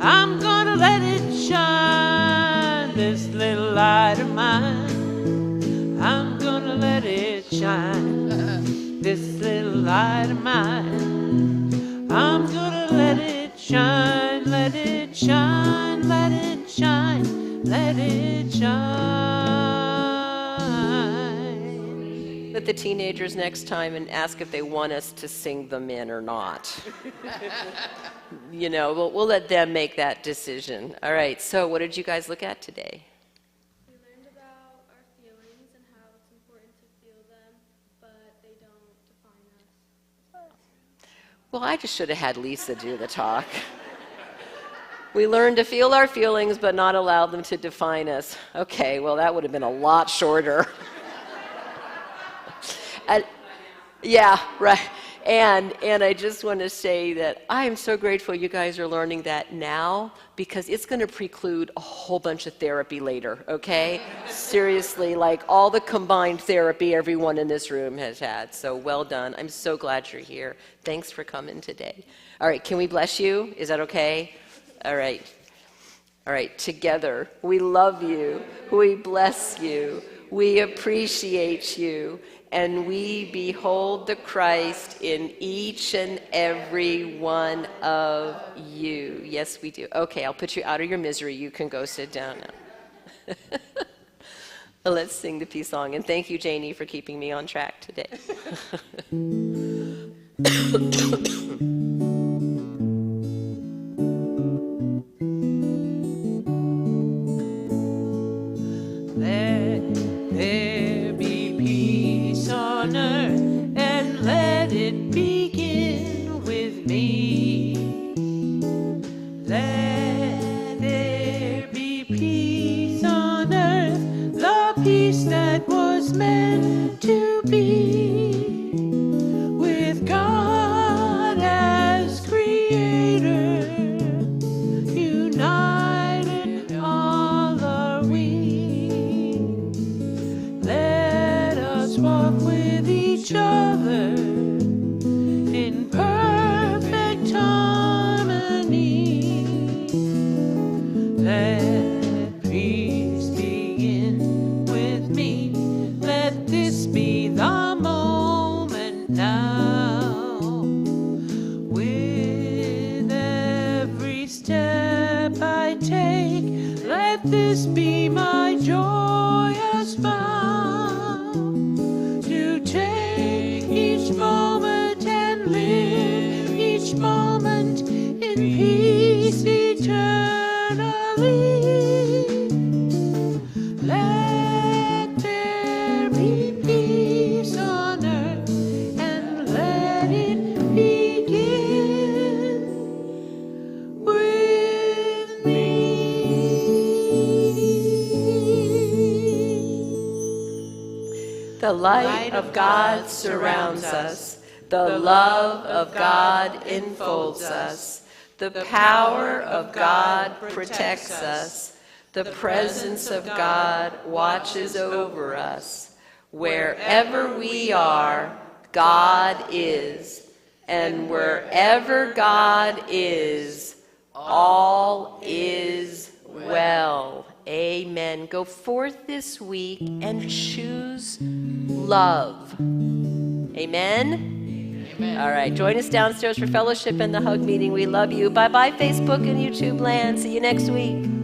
Speaker 2: I'm gonna let it shine. This little light of mine, I'm gonna let it shine. This little light of mine, I'm gonna let it shine, let it shine, let it shine, let it shine.
Speaker 1: With the teenagers next time and ask if they want us to sing them in or not. You know, we'll let them make that decision. All right, so what did you guys look at today?
Speaker 7: We learned about our feelings and how it's important to feel them, but they don't define us.
Speaker 1: Well, I just should have had Lisa do the talk. We learned to feel our feelings, but not allow them to define us. Okay, well, that would have been a lot shorter. Yeah, right. And I just want to say that I am so grateful you guys are learning that now, because it's going to preclude a whole bunch of therapy later, okay? Seriously, like all the combined therapy everyone in this room has had. So well done. I'm so glad you're here. Thanks for coming today. All right, can we bless you? Is that okay? All right. All right, together, we love you. We bless you. We appreciate you. And we behold the Christ in each and every one of you. Yes, we do. Okay, I'll put you out of your misery. You can go sit down now. Let's sing the peace song. And thank you, Janie, for keeping me on track today.
Speaker 2: There be peace on earth, and let it begin with me. Let there be peace on earth, the peace that was meant to be, with God as creator, united all are we. Let let this be my joyous vow, to take each moment and live each moment in peace eternally. Let there be peace on earth, and let it begin with me.
Speaker 1: The light of God surrounds us. The love of God enfolds us. The power of God protects us. The presence of God watches over us. Wherever we are, God is. And wherever God is, all is well. Amen. Go forth this week and choose love. Amen? Amen. All right, join us downstairs for fellowship and the hug meeting. We love you. Bye-bye, Facebook and YouTube land. See you next week.